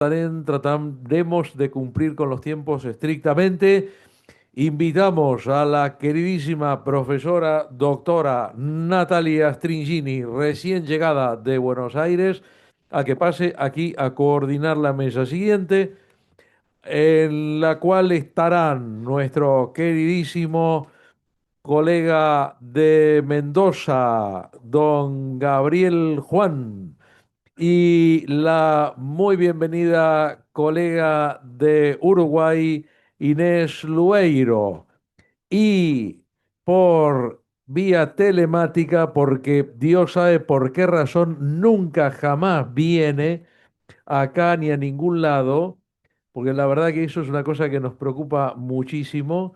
Trataremos de cumplir con los tiempos estrictamente. Invitamos a la queridísima profesora doctora Natalia Stringini, recién llegada de Buenos Aires, a que pase aquí a coordinar la mesa siguiente, en la cual estarán nuestro queridísimo colega de Mendoza, don Gabriel Juan, y la muy bienvenida colega de Uruguay, Inés Lueiro. Y por vía telemática, porque Dios sabe por qué razón nunca jamás viene acá ni a ningún lado, porque la verdad que eso es una cosa que nos preocupa muchísimo,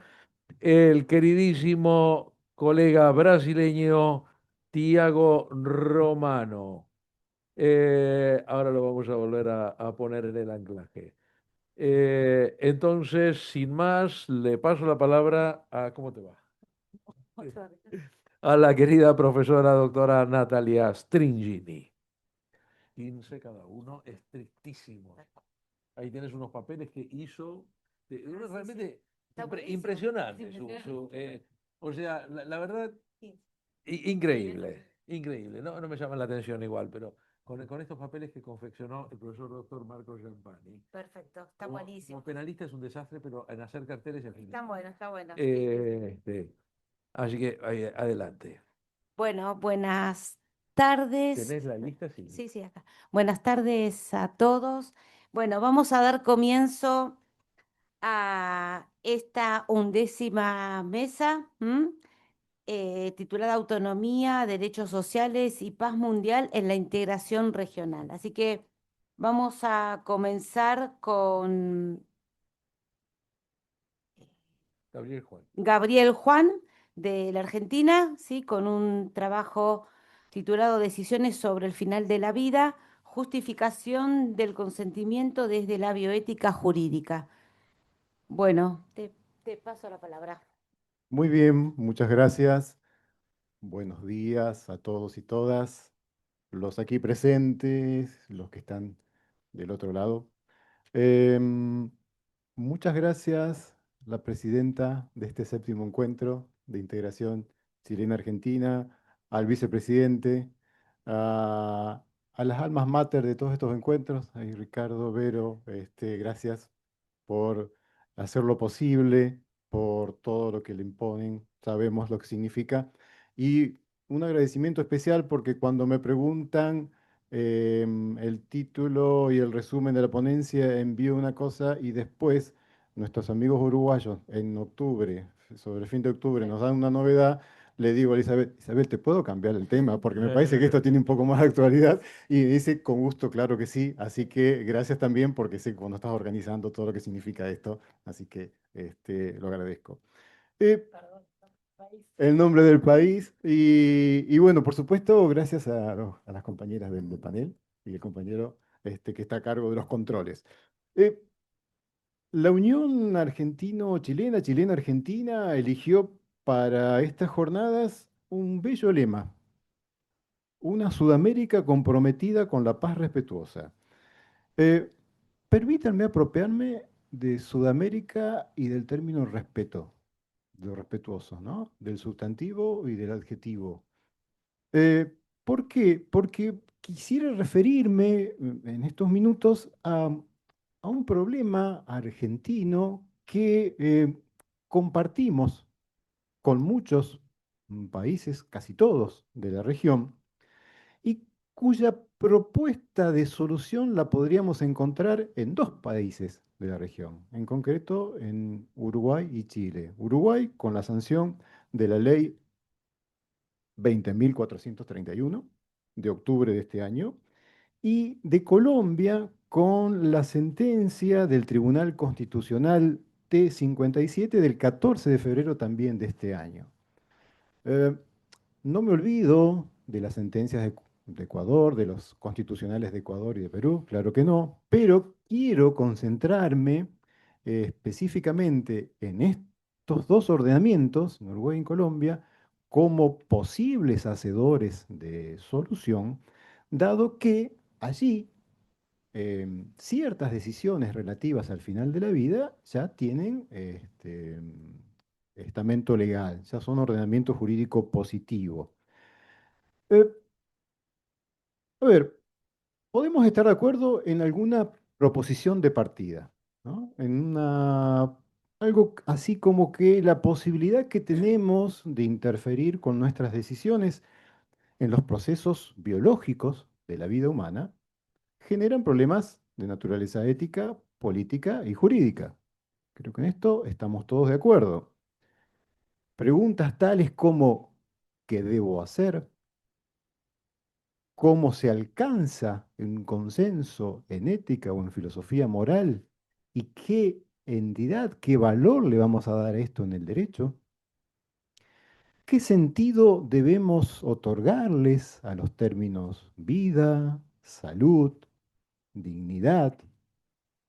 el queridísimo colega brasileño Tiago Romano. Ahora lo vamos a volver a poner en el anclaje. Entonces, sin más, le paso la palabra a, ¿cómo te va? A la querida profesora doctora Natalia Stringini. 15 cada uno, estrictísimos. Ahí tienes unos papeles que hizo, realmente impresionante. O sea, la verdad, increíble, increíble. No, no me llama la atención igual, pero con estos papeles que confeccionó el profesor doctor Marcos Giampani. Perfecto, está Como, buenísimo. como penalista es un desastre, pero en hacer carteles es genial. Está bueno. Sí. Así que adelante. Bueno, buenas tardes. ¿Tenés la lista? Sí. Sí, acá. Buenas tardes a todos. Bueno, vamos a dar comienzo a esta 11ª mesa, titulada Autonomía, Derechos Sociales y Paz Mundial en la Integración Regional. Así que vamos a comenzar con Gabriel Juan. Gabriel Juan, de la Argentina, ¿sí? Con un trabajo titulado Decisiones sobre el final de la vida, justificación del consentimiento desde la bioética jurídica. Bueno, te paso la palabra. Muy bien, muchas gracias. Buenos días a todos y todas, los aquí presentes, los que están del otro lado. Em, Muchas gracias, la presidenta de este séptimo encuentro de integración chilena-argentina, al vicepresidente, a las almas mater de todos estos encuentros, ahí Ricardo, Vero, gracias por hacer lo posible, por todo lo que le imponen, sabemos lo que significa. Y un agradecimiento especial porque cuando me preguntan el título y el resumen de la ponencia, envío una cosa y después nuestros amigos uruguayos en octubre, sobre el fin de octubre, nos dan una novedad. Le digo a Elizabeth, Isabel, ¿te puedo cambiar el tema? Porque me parece que esto tiene un poco más de actualidad. Y dice, con gusto, claro que sí. Así que gracias también porque sé que cuando estás organizando todo lo que significa esto. Así que lo agradezco. Eh, el nombre del país. Y bueno, por supuesto, gracias a las compañeras del panel y el compañero que está a cargo de los controles. Eh, la Unión Argentino-Chilena, Chilena-Argentina, eligió para estas jornadas un bello lema: una Sudamérica comprometida con la paz respetuosa. Eh, Permítanme apropiarme de Sudamérica y del término respeto, de lo respetuoso, ¿no? Del sustantivo y del adjetivo. ¿Por qué? Porque quisiera referirme en estos minutos a un problema argentino que compartimos con muchos países, casi todos de la región, y cuya propuesta de solución la podríamos encontrar en dos países de la región, en concreto en Uruguay y Chile. Uruguay con la sanción de la ley 20.431 de octubre de este año, y de Colombia con la sentencia del Tribunal Constitucional T57 del 14 de febrero también de este año. Eh, no me olvido de las sentencias de Ecuador, de los constitucionales de Ecuador y de Perú, claro que no, pero quiero concentrarme específicamente en estos dos ordenamientos, en Uruguay y en Colombia, como posibles hacedores de solución, dado que allí ciertas decisiones relativas al final de la vida ya tienen estamento legal, ya son ordenamiento jurídico positivo. Eh, a ver, podemos estar de acuerdo en alguna proposición de partida, ¿no? Algo así como que la posibilidad que tenemos de interferir con nuestras decisiones en los procesos biológicos de la vida humana generan problemas de naturaleza ética, política y jurídica. Creo que en esto estamos todos de acuerdo. Preguntas tales como ¿qué debo hacer? ¿Cómo se alcanza un consenso en ética o en filosofía moral? ¿Y qué entidad, qué valor le vamos a dar a esto en el derecho? ¿Qué sentido debemos otorgarles a los términos vida, salud, dignidad,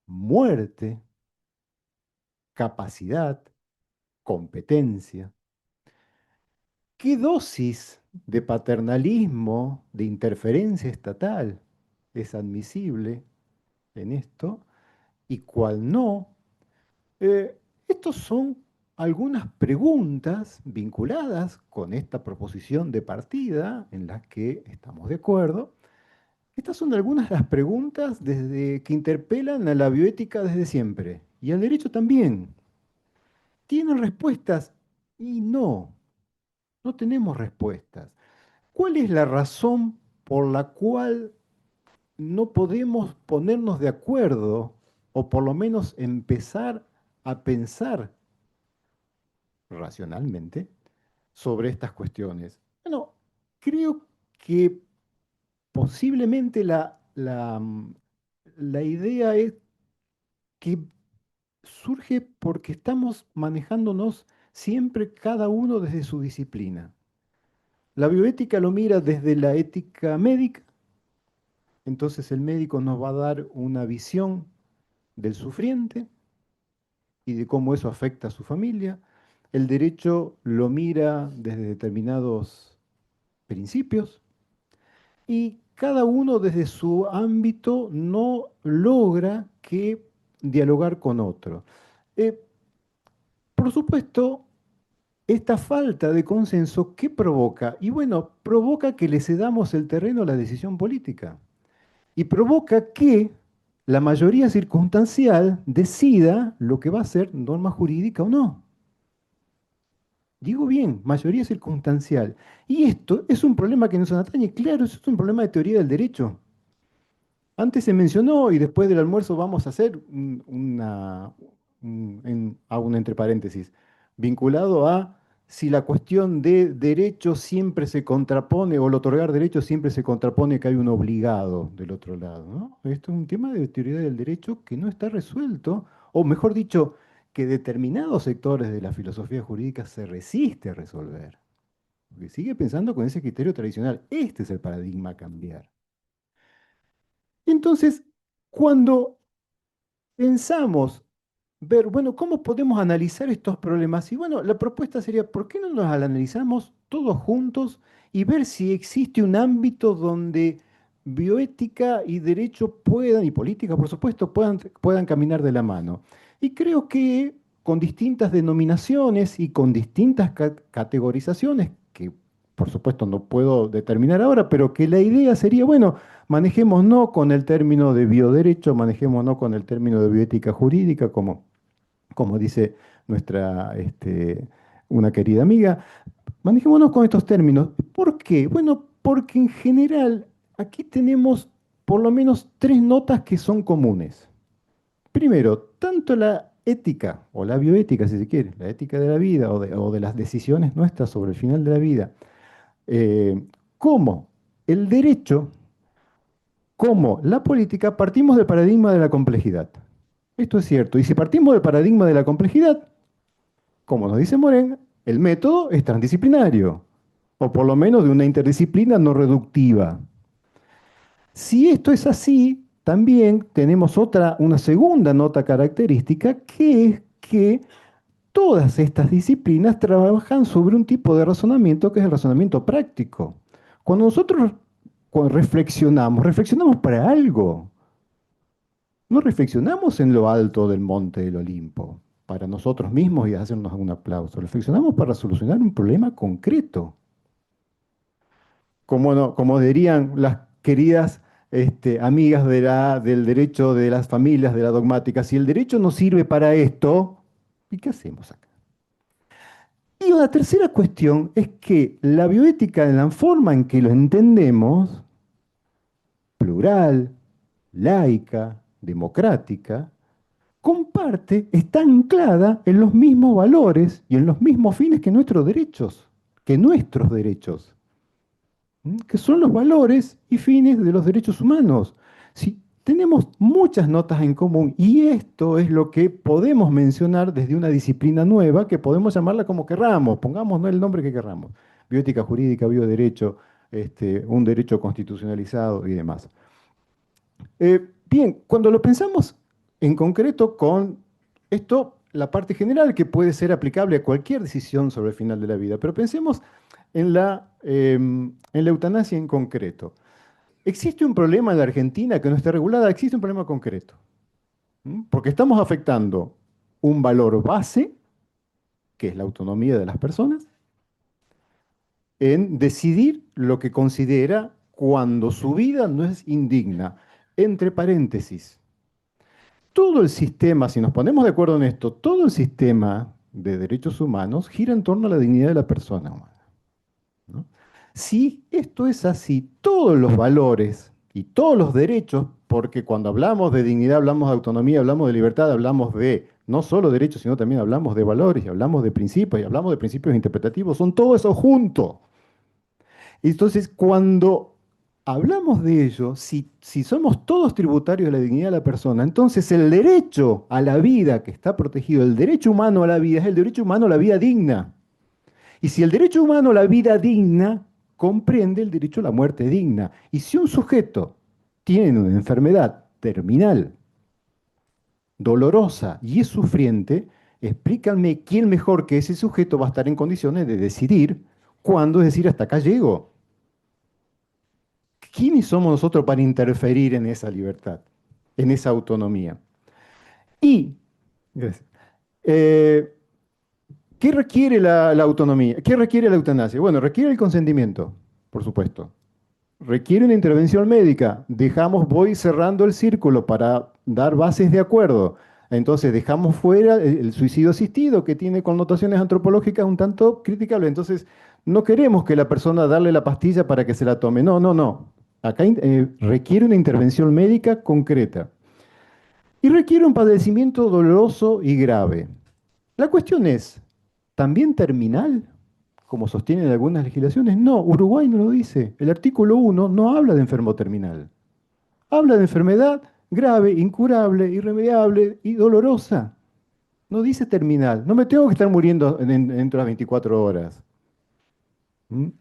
muerte, capacidad, competencia? ¿Qué dosis de paternalismo, de interferencia estatal es admisible en esto y cuál no? Estos son algunas preguntas vinculadas con esta proposición de partida en las que estamos de acuerdo. Estas son algunas de las preguntas que interpelan a la bioética desde siempre y al derecho también. ¿Tienen respuestas? Y no, no tenemos respuestas. ¿Cuál es la razón por la cual no podemos ponernos de acuerdo o por lo menos empezar a pensar racionalmente sobre estas cuestiones? Bueno, creo que posiblemente la idea es que surge porque estamos manejándonos siempre cada uno desde su disciplina. La bioética lo mira desde la ética médica, entonces el médico nos va a dar una visión del sufriente y de cómo eso afecta a su familia. El derecho lo mira desde determinados principios y cada uno desde su ámbito no logra que dialogar con otro. Eh, por supuesto, esta falta de consenso, ¿qué provoca? Y bueno, provoca que le cedamos el terreno a la decisión política y provoca que la mayoría circunstancial decida lo que va a ser norma jurídica o no. Digo bien, mayoría circunstancial. Y esto es un problema que nos atañe, claro, eso es un problema de teoría del derecho. Antes se mencionó, y después del almuerzo vamos a hacer hago un entre paréntesis, vinculado a si la cuestión de derecho siempre se contrapone, o el otorgar derecho siempre se contrapone que hay un obligado del otro lado, ¿no? Esto es un tema de teoría del derecho que no está resuelto, o mejor dicho, que determinados sectores de la filosofía jurídica se resiste a resolver, porque sigue pensando con ese criterio tradicional. Este es el paradigma a cambiar. Entonces, cuando pensamos ver, bueno, ¿cómo podemos analizar estos problemas? Y bueno, la propuesta sería, ¿por qué no nos analizamos todos juntos y ver si existe un ámbito donde bioética y derecho puedan, y política, por supuesto, puedan caminar de la mano? Y creo que con distintas denominaciones y con distintas categorizaciones, que por supuesto no puedo determinar ahora, pero que la idea sería, bueno, manejemos no con el término de bioderecho, manejemos no con el término de bioética jurídica, como dice nuestra, una querida amiga, manejémonos con estos términos. ¿Por qué? Bueno, porque en general aquí tenemos por lo menos tres notas que son comunes. Primero, tanto la ética o la bioética, si se quiere, la ética de la vida o de las decisiones nuestras sobre el final de la vida, eh, como el derecho, como la política, partimos del paradigma de la complejidad. Esto es cierto. Y si partimos del paradigma de la complejidad, como nos dice Moren, el método es transdisciplinario, o por lo menos de una interdisciplina no reductiva. Si esto es así, también tenemos una segunda nota característica, que es que todas estas disciplinas trabajan sobre un tipo de razonamiento que es el razonamiento práctico. Cuando nosotros reflexionamos para algo. No reflexionamos en lo alto del monte del Olimpo para nosotros mismos y hacernos un aplauso. Reflexionamos para solucionar un problema concreto. Como, como dirían las queridas amigas del derecho de las familias, de la dogmática, si el derecho no sirve para esto, ¿y qué hacemos acá? Y una tercera cuestión es que la bioética, en la forma en que lo entendemos, plural, laica, democrática, comparte, está anclada en los mismos valores y en los mismos fines que nuestros derechos, que son los valores y fines de los derechos humanos. Si tenemos muchas notas en común y esto es lo que podemos mencionar desde una disciplina nueva que podemos llamarla como querramos, pongamos no el nombre que querramos, bioética jurídica, bioderecho, un derecho constitucionalizado y demás. Bien, cuando lo pensamos en concreto con esto, la parte general que puede ser aplicable a cualquier decisión sobre el final de la vida, pero pensemos en la eutanasia en concreto. ¿Existe un problema en la Argentina que no esté regulada? Existe un problema concreto, porque estamos afectando un valor base, que es la autonomía de las personas, en decidir lo que considera cuando su vida no es indigna. Entre paréntesis, todo el sistema, si nos ponemos de acuerdo en esto, todo el sistema de derechos humanos gira en torno a la dignidad de la persona humana, ¿no? Si esto es así, todos los valores y todos los derechos, porque cuando hablamos de dignidad, hablamos de autonomía, hablamos de libertad, hablamos de no solo derechos, sino también hablamos de valores y hablamos de principios y hablamos de principios interpretativos, son todo eso junto. Entonces, cuando hablamos de ello, si somos todos tributarios de la dignidad de la persona, entonces el derecho a la vida que está protegido, el derecho humano a la vida, es el derecho humano a la vida digna. Y si el derecho humano a la vida digna comprende el derecho a la muerte digna. Y si un sujeto tiene una enfermedad terminal, dolorosa y es sufriente, explícanme quién mejor que ese sujeto va a estar en condiciones de decidir cuándo, es decir, hasta acá llego. ¿Quiénes somos nosotros para interferir en esa libertad, en esa autonomía? Y, gracias. ¿Qué requiere la autonomía? ¿Qué requiere la eutanasia? Bueno, requiere el consentimiento, por supuesto. Requiere una intervención médica. Voy cerrando el círculo para dar bases de acuerdo. Entonces dejamos fuera el suicidio asistido, que tiene connotaciones antropológicas un tanto criticables. Entonces no queremos que la persona darle la pastilla para que se la tome. No, no, no. Acá requiere una intervención médica concreta. Y requiere un padecimiento doloroso y grave. La cuestión es, ¿también terminal? Como sostienen algunas legislaciones. No, Uruguay no lo dice. El artículo 1 no habla de enfermo terminal. Habla de enfermedad grave, incurable, irremediable y dolorosa. No dice terminal. No me tengo que estar muriendo dentro de las 24 horas.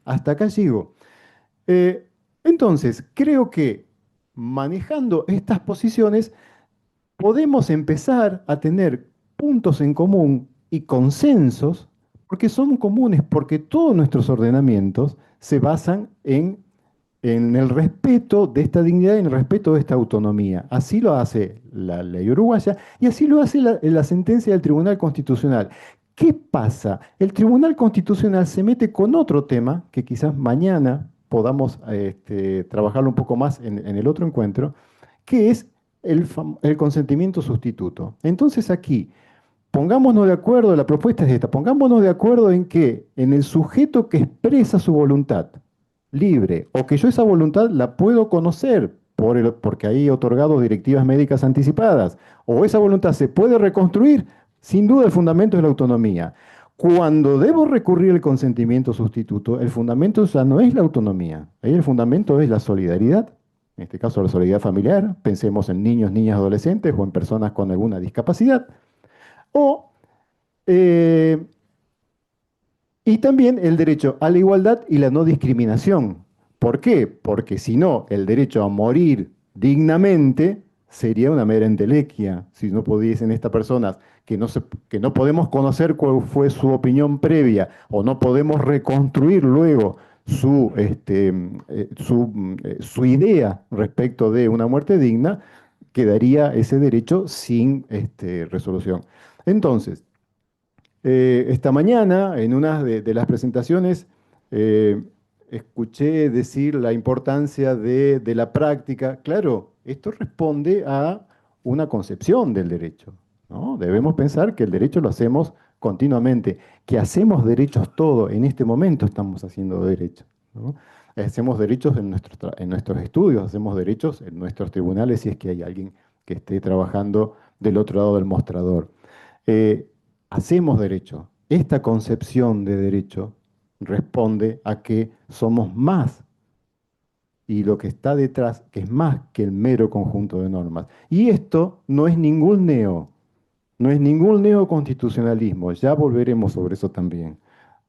Hasta acá llego. Eh, entonces, creo que manejando estas posiciones podemos empezar a tener puntos en común y consensos, porque son comunes, porque todos nuestros ordenamientos se basan en el respeto de esta dignidad y en el respeto de esta autonomía. Así lo hace la ley uruguaya y así lo hace la sentencia del Tribunal Constitucional. ¿Qué pasa? El Tribunal Constitucional se mete con otro tema que quizás mañana podamos trabajarlo un poco más en el otro encuentro, que es el consentimiento sustituto. Entonces aquí, pongámonos de acuerdo, la propuesta es esta, pongámonos de acuerdo en que en el sujeto que expresa su voluntad libre, o que yo esa voluntad la puedo conocer porque hay otorgado directivas médicas anticipadas, o esa voluntad se puede reconstruir, sin duda el fundamento es la autonomía. Cuando debo recurrir al consentimiento sustituto, el fundamento ya no es la autonomía, ahí el fundamento es la solidaridad, en este caso la solidaridad familiar, pensemos en niños, niñas, adolescentes o en personas con alguna discapacidad, o eh, y también el derecho a la igualdad y la no discriminación. ¿Por qué? Porque si no, el derecho a morir dignamente sería una mera entelequia. Si no pudiesen estas personas que no podemos conocer cuál fue su opinión previa o no podemos reconstruir luego su idea respecto de una muerte digna, quedaría ese derecho sin resolución. Entonces, esta mañana, en una de las presentaciones, eh, escuché decir la importancia de la práctica. Claro, esto responde a una concepción del derecho, ¿no? Debemos pensar que el derecho lo hacemos continuamente, que hacemos derechos todo. En este momento estamos haciendo derechos, ¿no? Hacemos derechos en nuestros estudios, hacemos derechos en nuestros tribunales si es que hay alguien que esté trabajando del otro lado del mostrador. Eh, Hacemos derecho. Esta concepción de derecho responde a que somos más y lo que está detrás, que es más que el mero conjunto de normas. Y esto no es ningún no es ningún neoconstitucionalismo, ya volveremos sobre eso también.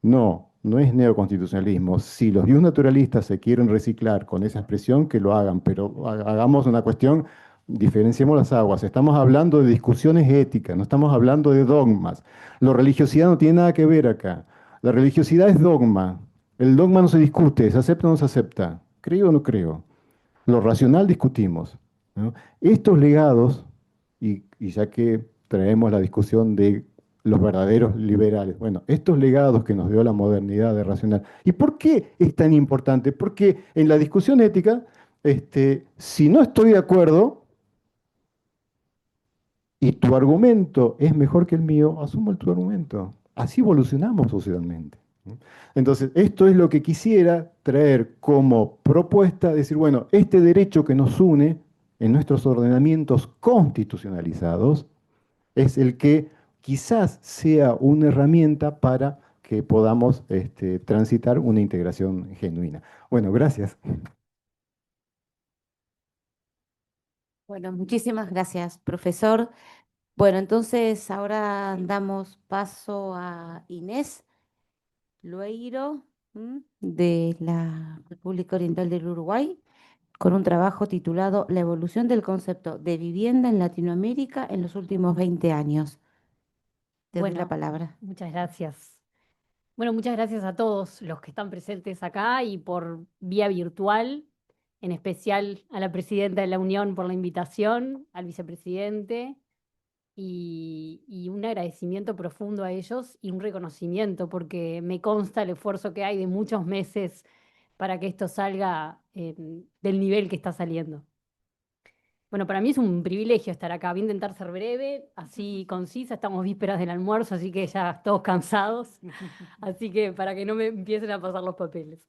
No, no es neoconstitucionalismo. Si los naturalistas se quieren reciclar con esa expresión, que lo hagan, pero hagamos una cuestión, diferenciemos las aguas. Estamos hablando de discusiones éticas, no estamos hablando de dogmas. La religiosidad no tiene nada que ver acá. La religiosidad es dogma. El dogma no se discute, se acepta o no se acepta. ¿Creo o no creo? Lo racional discutimos, ¿no? Estos legados, y ya que traemos la discusión de los verdaderos liberales, bueno, estos legados que nos dio la modernidad de racional. ¿Y por qué es tan importante? Porque en la discusión ética, si no estoy de acuerdo y tu argumento es mejor que el mío, asumo el tu argumento. Así evolucionamos socialmente, ¿no? Entonces, esto es lo que quisiera traer como propuesta, decir, bueno, este derecho que nos une en nuestros ordenamientos constitucionalizados es el que quizás sea una herramienta para que podamos transitar una integración genuina. Bueno, gracias. Bueno, muchísimas gracias, profesor. Bueno, entonces ahora damos paso a Inés Lueiro, de la República Oriental del Uruguay, con un trabajo titulado La evolución del concepto de vivienda en Latinoamérica en los últimos 20 años. Te doy la Bueno, palabra. muchas gracias. Bueno, muchas gracias a todos los que están presentes acá y por vía virtual, en especial a la presidenta de la Unión por la invitación, al vicepresidente y un agradecimiento profundo a ellos y un reconocimiento porque me consta el esfuerzo que hay de muchos meses para que esto salga del nivel que está saliendo. Bueno, para mí es un privilegio estar acá. Voy a intentar ser breve, así concisa. Estamos vísperas del almuerzo, así que ya todos cansados. Así que para que no me empiecen a pasar los papeles.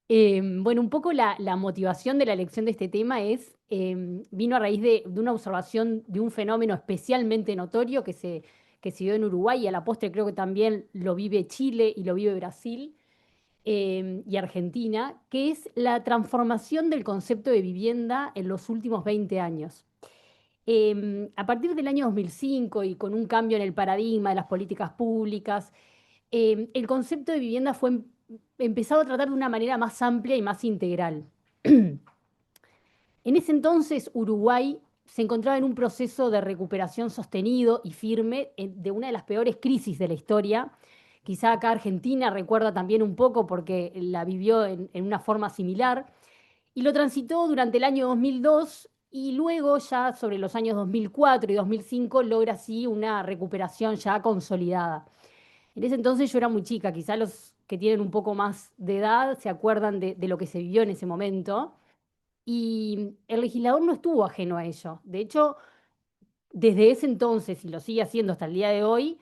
Bueno, un poco la motivación de la elección de este tema vino a raíz de una observación de un fenómeno especialmente notorio que se dio en Uruguay y a la postre creo que también lo vive Chile y lo vive Brasil y Argentina, que es la transformación del concepto de vivienda en los últimos 20 años. A partir del año 2005 y con un cambio en el paradigma de las políticas públicas, el concepto de vivienda fue empezado a tratar de una manera más amplia y más integral. En ese entonces, Uruguay se encontraba en un proceso de recuperación sostenido y firme de una de las peores crisis de la historia. Quizá acá Argentina recuerda también un poco porque la vivió en una forma similar y lo transitó durante el año 2002 y luego ya sobre los años 2004 y 2005 logra así una recuperación ya consolidada. En ese entonces yo era muy chica, quizá los que tienen un poco más de edad se acuerdan de lo que se vivió en ese momento. Y el legislador no estuvo ajeno a ello. De hecho, desde ese entonces, y lo sigue haciendo hasta el día de hoy,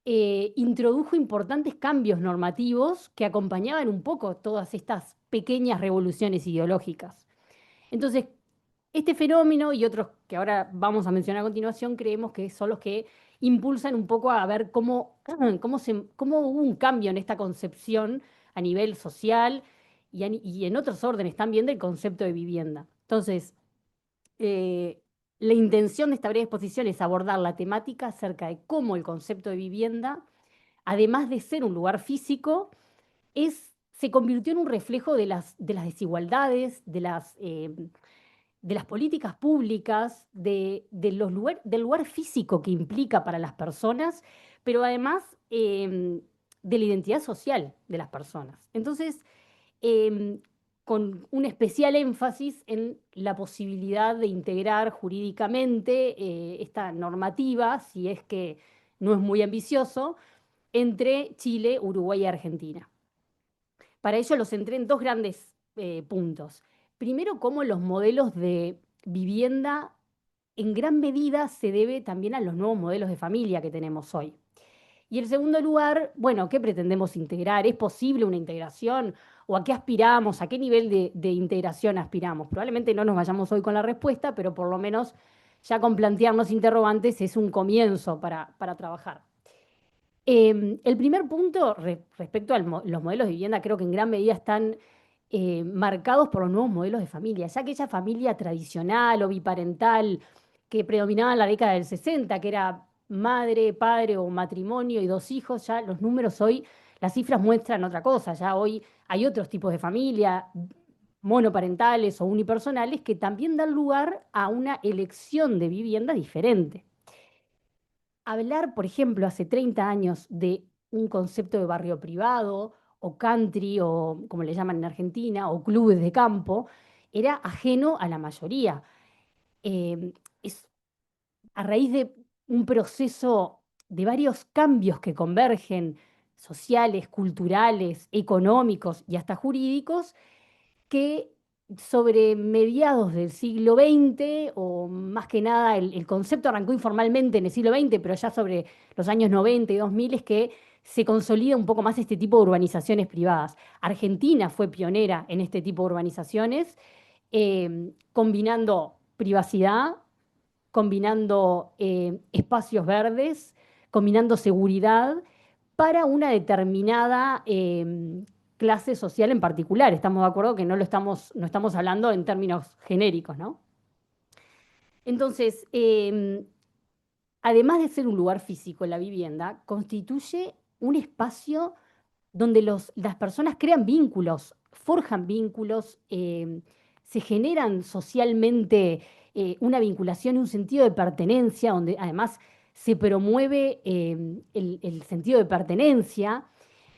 introdujo importantes cambios normativos que acompañaban un poco todas estas pequeñas revoluciones ideológicas. Entonces, este fenómeno y otros que ahora vamos a mencionar a continuación, creemos que son los que impulsan un poco a ver cómo hubo un cambio en esta concepción a nivel social y en otros órdenes también del concepto de vivienda. Entonces, eh, la intención de esta breve exposición es abordar la temática acerca de cómo el concepto de vivienda, además de ser un lugar físico, se convirtió en un reflejo de las desigualdades, de las políticas públicas, del lugar físico que implica para las personas, pero además de la identidad social de las personas. Entonces, eh, con un especial énfasis en la posibilidad de integrar jurídicamente esta normativa, si es que no es muy ambicioso, entre Chile, Uruguay y Argentina. Para ello los centré en dos grandes puntos. Primero, cómo los modelos de vivienda en gran medida se debe también a los nuevos modelos de familia que tenemos hoy. Y en segundo lugar, bueno, ¿qué pretendemos integrar? ¿Es posible una integración? ¿O a qué aspiramos? ¿A qué nivel de integración aspiramos? Probablemente no nos vayamos hoy con la respuesta, pero por lo menos ya con plantearnos interrogantes es un comienzo para trabajar. El primer punto respecto a los modelos de vivienda, creo que en gran medida están marcados por los nuevos modelos de familia. Ya aquella familia tradicional o biparental que predominaba en la década del 60, que era madre, padre o matrimonio y dos hijos, ya los números hoy, las cifras muestran otra cosa. Ya hoy hay otros tipos de familia, monoparentales o unipersonales, que también dan lugar a una elección de vivienda diferente. Hablar, por ejemplo, hace 30 años de un concepto de barrio privado o country o como le llaman en Argentina o clubes de campo era ajeno a la mayoría. Es a raíz de un proceso de varios cambios que convergen sociales, culturales, económicos y hasta jurídicos que sobre mediados del siglo XX, o más que nada el concepto arrancó informalmente en el siglo XX, pero ya sobre los años 90 y 2000 es que se consolida un poco más este tipo de urbanizaciones privadas. Argentina fue pionera en este tipo de urbanizaciones, combinando privacidad, combinando espacios verdes, combinando seguridad para una determinada clase social en particular. Estamos de acuerdo que no estamos hablando en términos genéricos, ¿no? Entonces, además de ser un lugar físico, la vivienda constituye un espacio donde las personas crean vínculos, forjan vínculos, se generan socialmente una vinculación y un sentido de pertenencia, donde además se promueve el sentido de pertenencia.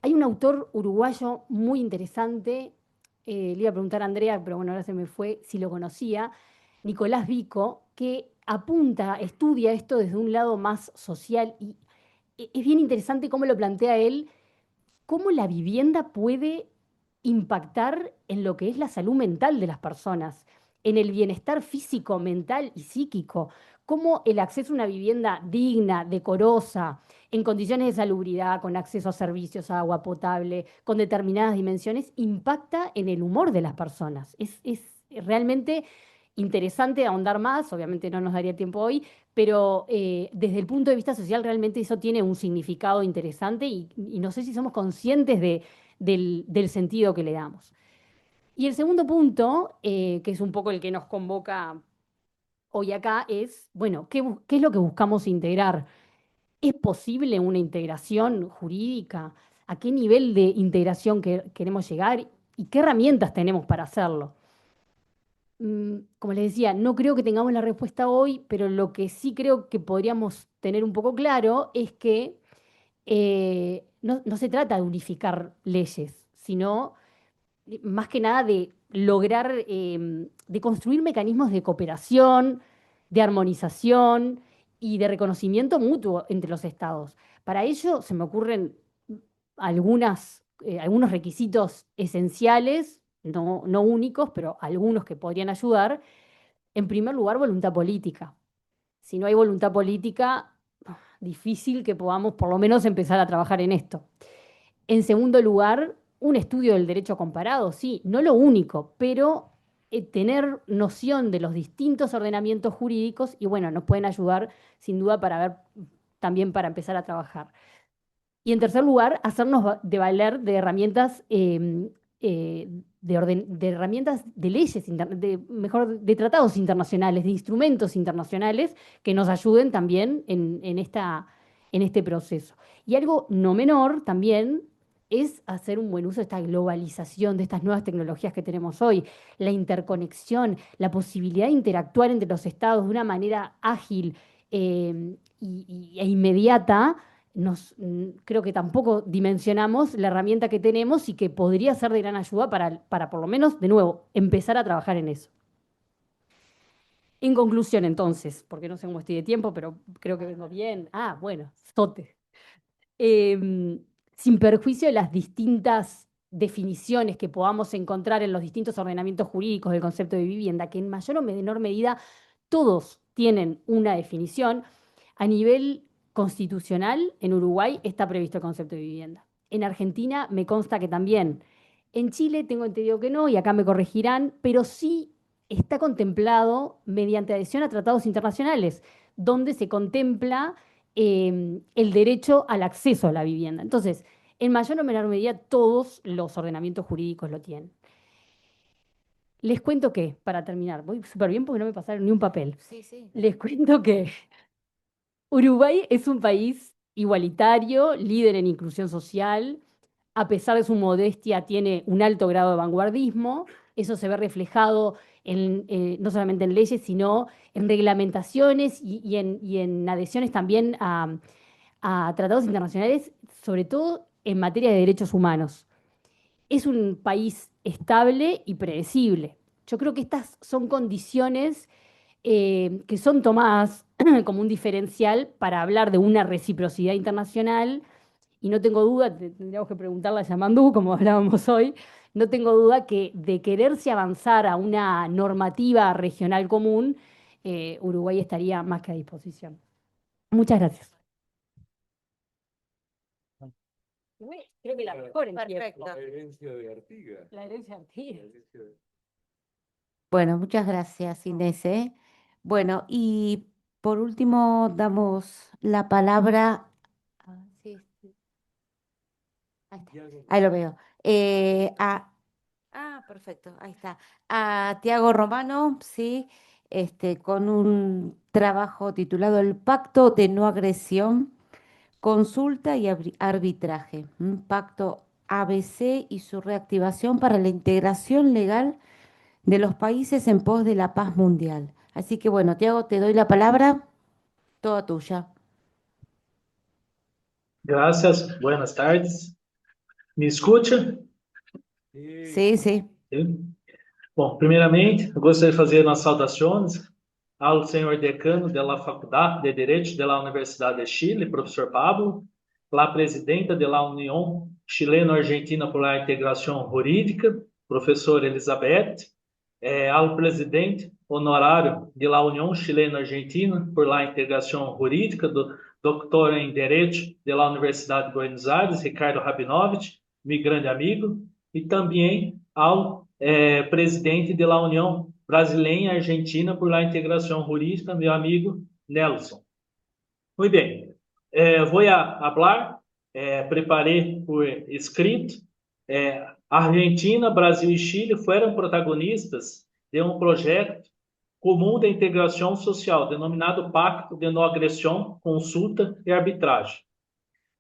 Hay un autor uruguayo muy interesante, le iba a preguntar a Andrea, pero bueno, ahora se me fue, si lo conocía, Nicolás Vico, que apunta, estudia esto desde un lado más social y es bien interesante cómo lo plantea él, cómo la vivienda puede impactar en lo que es la salud mental de las personas, en el bienestar físico, mental y psíquico, cómo el acceso a una vivienda digna, decorosa, en condiciones de salubridad, con acceso a servicios, a agua potable, con determinadas dimensiones, impacta en el humor de las personas. Es realmente interesante ahondar más, obviamente no nos daría tiempo hoy, pero desde el punto de vista social realmente eso tiene un significado interesante y no sé si somos conscientes del sentido que le damos. Y el segundo punto, que es un poco el que nos convoca hoy acá, es, bueno, ¿qué es lo que buscamos integrar? ¿Es posible una integración jurídica? ¿A qué nivel de integración queremos llegar? ¿Y qué herramientas tenemos para hacerlo? Como les decía, no creo que tengamos la respuesta hoy, pero lo que sí creo que podríamos tener un poco claro es que no se trata de unificar leyes, sino más que nada de lograr, de construir mecanismos de cooperación, de armonización y de reconocimiento mutuo entre los estados. Para ello se me ocurren algunos requisitos esenciales, no únicos, pero algunos que podrían ayudar. En primer lugar, voluntad política. Si no hay voluntad política, difícil que podamos por lo menos empezar a trabajar en esto. En segundo lugar, un estudio del derecho comparado, sí, no lo único, pero tener noción de los distintos ordenamientos jurídicos y bueno, nos pueden ayudar sin duda para ver también para empezar a trabajar. Y en tercer lugar, hacernos de valer de herramientas de herramientas de leyes, mejor, de tratados internacionales, de instrumentos internacionales que nos ayuden también en este proceso. Y algo no menor también es hacer un buen uso de esta globalización, de estas nuevas tecnologías que tenemos hoy, la interconexión, la posibilidad de interactuar entre los estados de una manera ágil e inmediata, creo que tampoco dimensionamos la herramienta que tenemos y que podría ser de gran ayuda para por lo menos, de nuevo, empezar a trabajar en eso. En conclusión, entonces, porque no sé cómo estoy de tiempo, pero creo que vengo bien. Ah, bueno, sote. Sin perjuicio de las distintas definiciones que podamos encontrar en los distintos ordenamientos jurídicos del concepto de vivienda, que en mayor o menor medida todos tienen una definición, a nivel constitucional, en Uruguay está previsto el concepto de vivienda. En Argentina me consta que también. En Chile tengo entendido que no, y acá me corregirán, pero sí está contemplado mediante adhesión a tratados internacionales, donde se contempla el derecho al acceso a la vivienda. Entonces, en mayor o menor medida, todos los ordenamientos jurídicos lo tienen. Les cuento que, para terminar, voy súper bien porque no me pasaron ni un papel. Sí, sí. Les cuento que Uruguay es un país igualitario, líder en inclusión social. A pesar de su modestia, tiene un alto grado de vanguardismo. Eso se ve reflejado no solamente en leyes, sino en reglamentaciones y en adhesiones también a tratados internacionales, sobre todo en materia de derechos humanos. Es un país estable y predecible. Yo creo que estas son condiciones que son tomadas como un diferencial para hablar de una reciprocidad internacional, y no tengo duda, tendríamos que preguntarle a Yamandú, como hablábamos hoy, no tengo duda que de quererse avanzar a una normativa regional común, Uruguay estaría más que a disposición. Muchas gracias. Creo que la mejor en Perfecto. La herencia de Artigas. La herencia antigua. Bueno, muchas gracias, Inés, ¿eh? Bueno, y por último damos la palabra. Sí, sí. Ahí está. Ahí lo veo. Perfecto, ahí está. A Tiago Romano, sí, con un trabajo titulado El Pacto de No Agresión, Consulta y Arbitraje. Un pacto ABC y su reactivación para la integración legal de los países en pos de la paz mundial. Así que bueno, Tiago, te doy la palabra, toda tuya. Gracias, buenas tardes. Me escuta? Sí, sí. Sim. Bom, primeiramente, eu gostaria de fazer umas saudações ao senhor decano da Faculdade de Direito da Universidade de Chile, professor Pablo, la presidenta da União Chileno-Argentina por la Integração Jurídica, professor Elizabeth, ao presidente honorário da União Chileno-Argentina por la Integração Jurídica, do doutor em Direito da Universidade de Buenos Aires, Ricardo Rabinovich, meu grande amigo, e também ao presidente da União Brasileira e Argentina por la Integração Jurídica, meu amigo Nelson. Muito bem, vou falar, preparei por escrito. Argentina, Brasil e Chile foram protagonistas de um projeto comum de integração social, denominado Pacto de Não Agressão, Consulta e Arbitragem.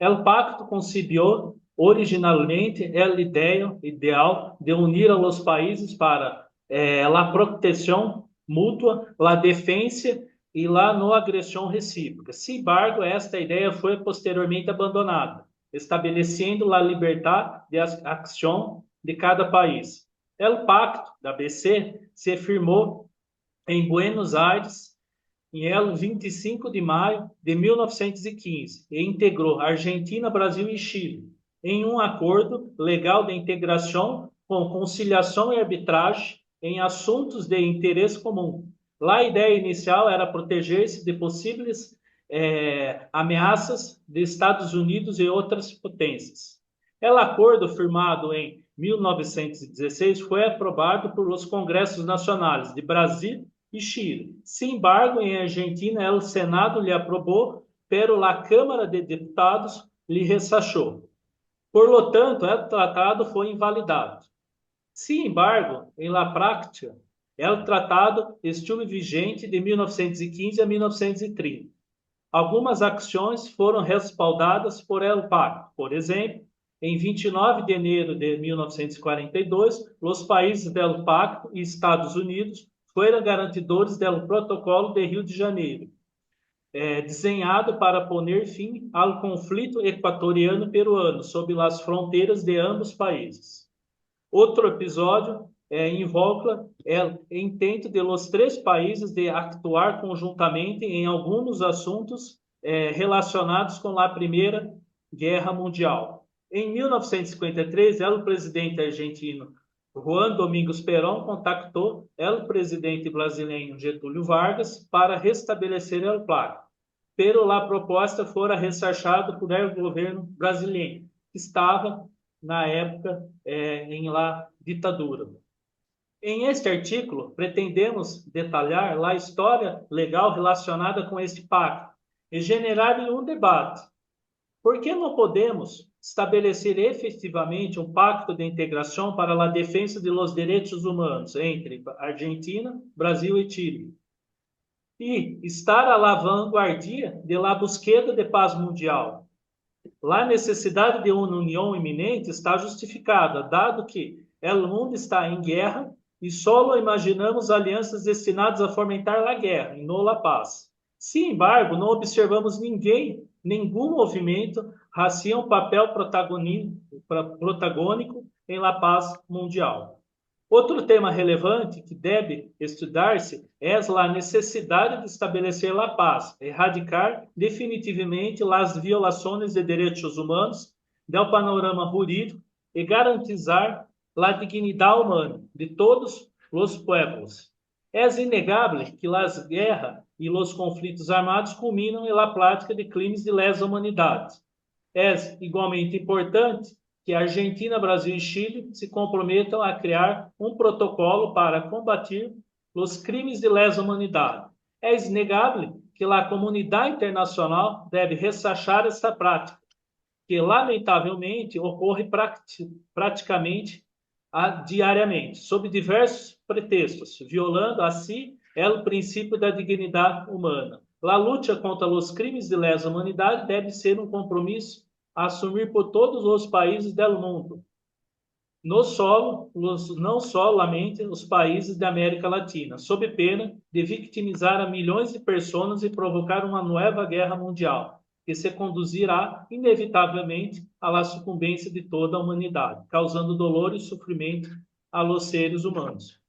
O pacto concibió originalmente a ideia ideal de unir a los países para a proteção mútua, a defesa e a não agressão recíproca. Sin embargo, esta ideia foi posteriormente abandonada, estabelecendo a liberdade de ação de cada país. O pacto da ABC se firmou em Buenos Aires em 25 de maio de 1915 e integrou Argentina, Brasil e Chile em um acordo legal de integração com conciliação e arbitragem em assuntos de interesse comum. Lá a ideia inicial era proteger-se de possíveis ameaças de Estados Unidos e outras potências. O acordo firmado em 1916 foi aprovado por os congressos nacionais de Brasil e Chile. Sin embargo, em Argentina, o Senado lhe aprovou, pero a Câmara de Deputados lhe rechazou. Por lo tanto, o tratado foi invalidado. Sin embargo, em la prática, o tratado estive vigente de 1915 a 1930. Algumas ações foram respaldadas por el pacto. Por exemplo, em 29 de janeiro de 1942, os países do pacto e Estados Unidos foram garantidores do Protocolo de Rio de Janeiro. desenhado para poner fim ao conflito equatoriano-peruano sob as fronteiras de ambos países. Outro episódio invoca o intento de los três países de actuar conjuntamente em alguns assuntos relacionados com a Primeira Guerra Mundial. Em 1953, o presidente argentino Juan Domingos Perón contactou o presidente brasileiro Getúlio Vargas para restabelecer o pacto, pero a proposta fora rechazada por el governo brasileiro, que estava na época em la ditadura. Em este artículo, pretendemos detalhar a história legal relacionada com este pacto e generar um debate. Por que não podemos estabelecer efetivamente um pacto de integração para a defesa de los direitos humanos entre Argentina, Brasil e Chile? E estar à la vanguardia de la búsqueda de paz mundial. A necessidade de uma união iminente está justificada, dado que o mundo está em guerra e só imaginamos alianças destinadas a fomentar a guerra e não a paz. Sin embargo, não observamos nenhum movimento hacia um papel protagônico em la paz mundial. Outro tema relevante que deve estudar-se é a necessidade de estabelecer a paz, erradicar definitivamente as violações de direitos humanos do panorama jurídico e garantizar a dignidade humana de todos os pueblos. É inegável que as guerras e os conflitos armados culminam na prática de crimes de lesa humanidade. É igualmente importante que a Argentina, Brasil e Chile se comprometam a criar um protocolo para combater os crimes de lesa humanidade. É inegável que a comunidade internacional deve rechazar esta prática, que lamentavelmente ocorre praticamente diariamente, sob diversos pretextos, violando assim o princípio da dignidade humana. A luta contra os crimes de lesa humanidade deve ser um compromisso a assumir por todos os países do mundo, não solamente os países da América Latina, sob pena de victimizar a milhões de pessoas e provocar uma nova guerra mundial, que se conduzirá inevitavelmente à sucumbência de toda a humanidade, causando dolor e sofrimento a los seres humanos.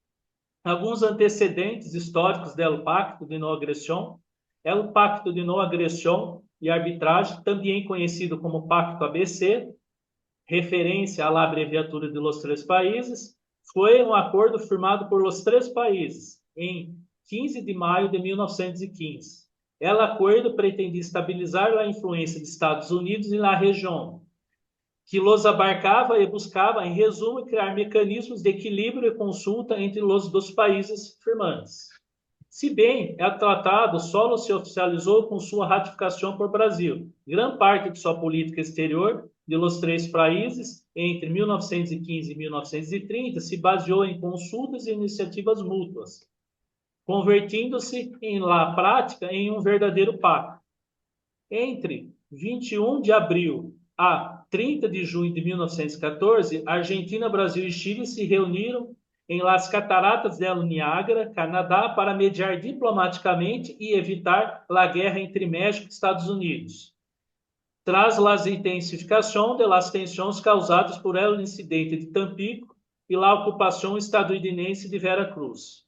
Alguns antecedentes históricos do Pacto de Não Agressão é o Pacto de Não Agressão e Arbitragem, também conhecido como Pacto ABC, referência à abreviatura de los três países, foi um acordo firmado por los três países em 15 de maio de 1915. O acordo pretendia estabilizar a influência dos Estados Unidos na região, que los abarcava e buscava, em resumo, criar mecanismos de equilíbrio e consulta entre os dois países firmantes. Se bem, o tratado só se oficializou com sua ratificação por Brasil. Grande parte de sua política exterior de los três países, entre 1915 e 1930, se baseou em consultas e iniciativas mútuas, convertindo-se na prática em um verdadeiro pacto. Entre 21 de abril a 30 de junho de 1914, Argentina, Brasil e Chile se reuniram em Las Cataratas del Niágara, Canadá, para mediar diplomaticamente e evitar a guerra entre México e Estados Unidos, tras a intensificação das tensões causadas por el incidente de Tampico e a ocupação estadunidense de Veracruz.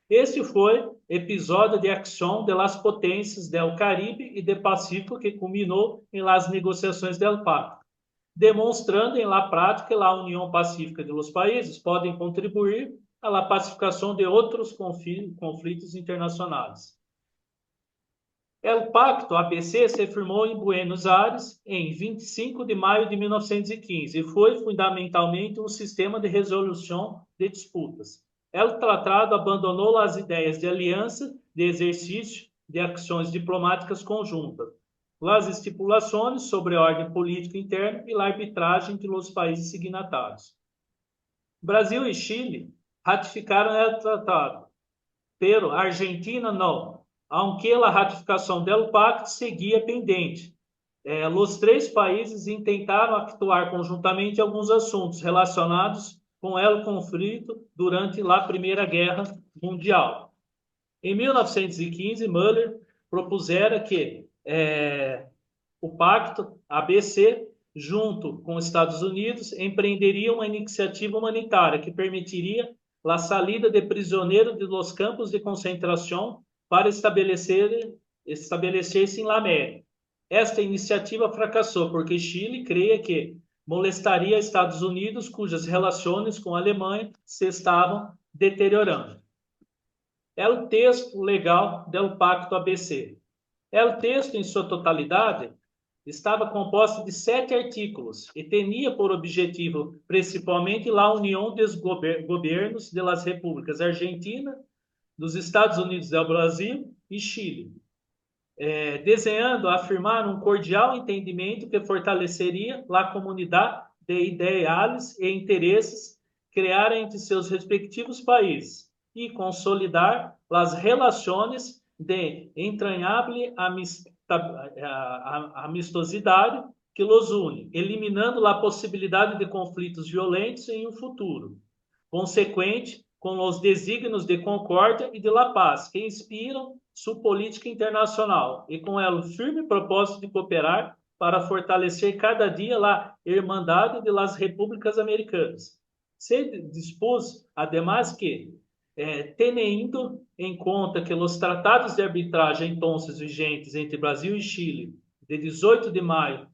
Este foi episódio de ação das potências do Caribe e do Pacífico que culminou em las negociações del Pacto, demonstrando em la prática que a União Pacífica de los países podem contribuir à la pacificação de outros conflitos internacionais. O Pacto ABC se firmou em Buenos Aires em 25 de maio de 1915 e foi fundamentalmente um sistema de resolução de disputas. O tratado abandonou as ideias de aliança, de exercício de ações diplomáticas conjuntas, as estipulações sobre a ordem política interna e a arbitragem entre os países signatários. Brasil e Chile ratificaram o tratado, pero Argentina não, aunque a ratificação do pacto seguia pendente. Os três países tentaram actuar conjuntamente em alguns assuntos relacionados com o conflito durante a Primeira Guerra Mundial. Em 1915, Müller propusera que o pacto ABC, junto com os Estados Unidos, empreenderia uma iniciativa humanitária que permitiria a saída de prisioneiros de los campos de concentração para estabelecer-se em América. Esta iniciativa fracassou porque Chile creia que molestaria Estados Unidos, cujas relações com a Alemanha se estavam deteriorando. É o texto legal do Pacto ABC. O texto, em sua totalidade, estava composto de 7 artículos e tinha por objetivo, principalmente, a união dos governos das repúblicas Argentina, dos Estados Unidos do Brasil e Chile, desenhando afirmar um cordial entendimento que fortaleceria a comunidade de ideais e interesses criada entre seus respectivos países e consolidar as relações de entranhable amistosidade que los une, eliminando a possibilidade de conflitos violentos em um futuro, consequente com os desígnios de concórdia e de la paz que inspiram sua política internacional e com ela o firme propósito de cooperar para fortalecer cada dia a irmandade de las repúblicas americanas. Se dispôs, además, que, tendo em conta que os tratados de arbitragem então vigentes entre Brasil e Chile, de 18 de maio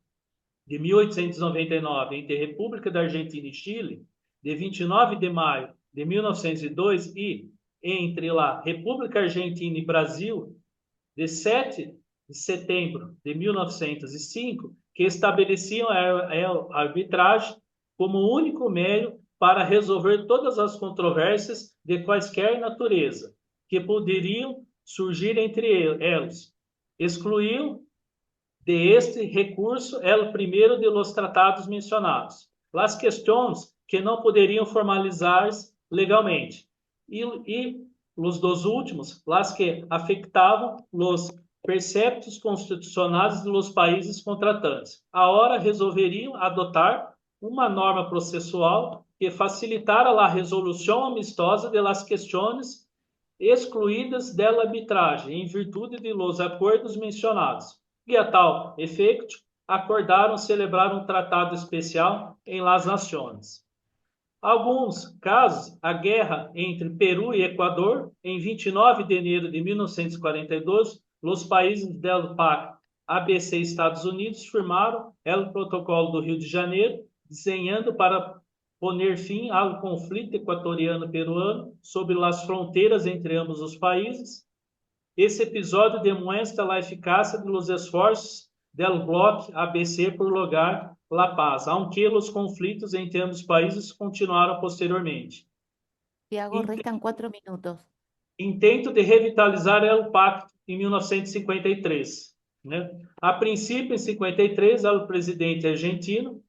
de 1899, entre República da Argentina e Chile, de 29 de maio de 1902, e entre a República Argentina e Brasil, de 7 de setembro de 1905, que estabeleciam a arbitragem como único meio para resolver todas as controvérsias de quaisquer natureza que poderiam surgir entre eles. Excluiu de este recurso o primeiro de los tratados mencionados, as questões que não poderiam formalizar-se legalmente, e os dos últimos, as que afetavam os preceptos constitucionais dos países contratantes. Agora resolveriam adotar uma norma processual que facilitara a resolução amistosa das questões excluídas da arbitragem, em virtude de los acordos mencionados. E a tal efeito, acordaram celebrar um tratado especial em Las Nações. Alguns casos, a guerra entre Peru e Equador, em 29 de janeiro de 1942, os países do Pacto ABC e Estados Unidos firmaram o Protocolo do Rio de Janeiro, desenhando para poner fim ao conflito equatoriano-peruano sobre as fronteiras entre ambos os países. Esse episódio demonstra a eficácia dos esforços do bloco ABC por lograr a paz, aunque os conflitos entre ambos os países continuaram posteriormente. Tiago, restan 4 minutos. Intento de revitalizar o pacto em 1953. A princípio, em 1953, o presidente argentino,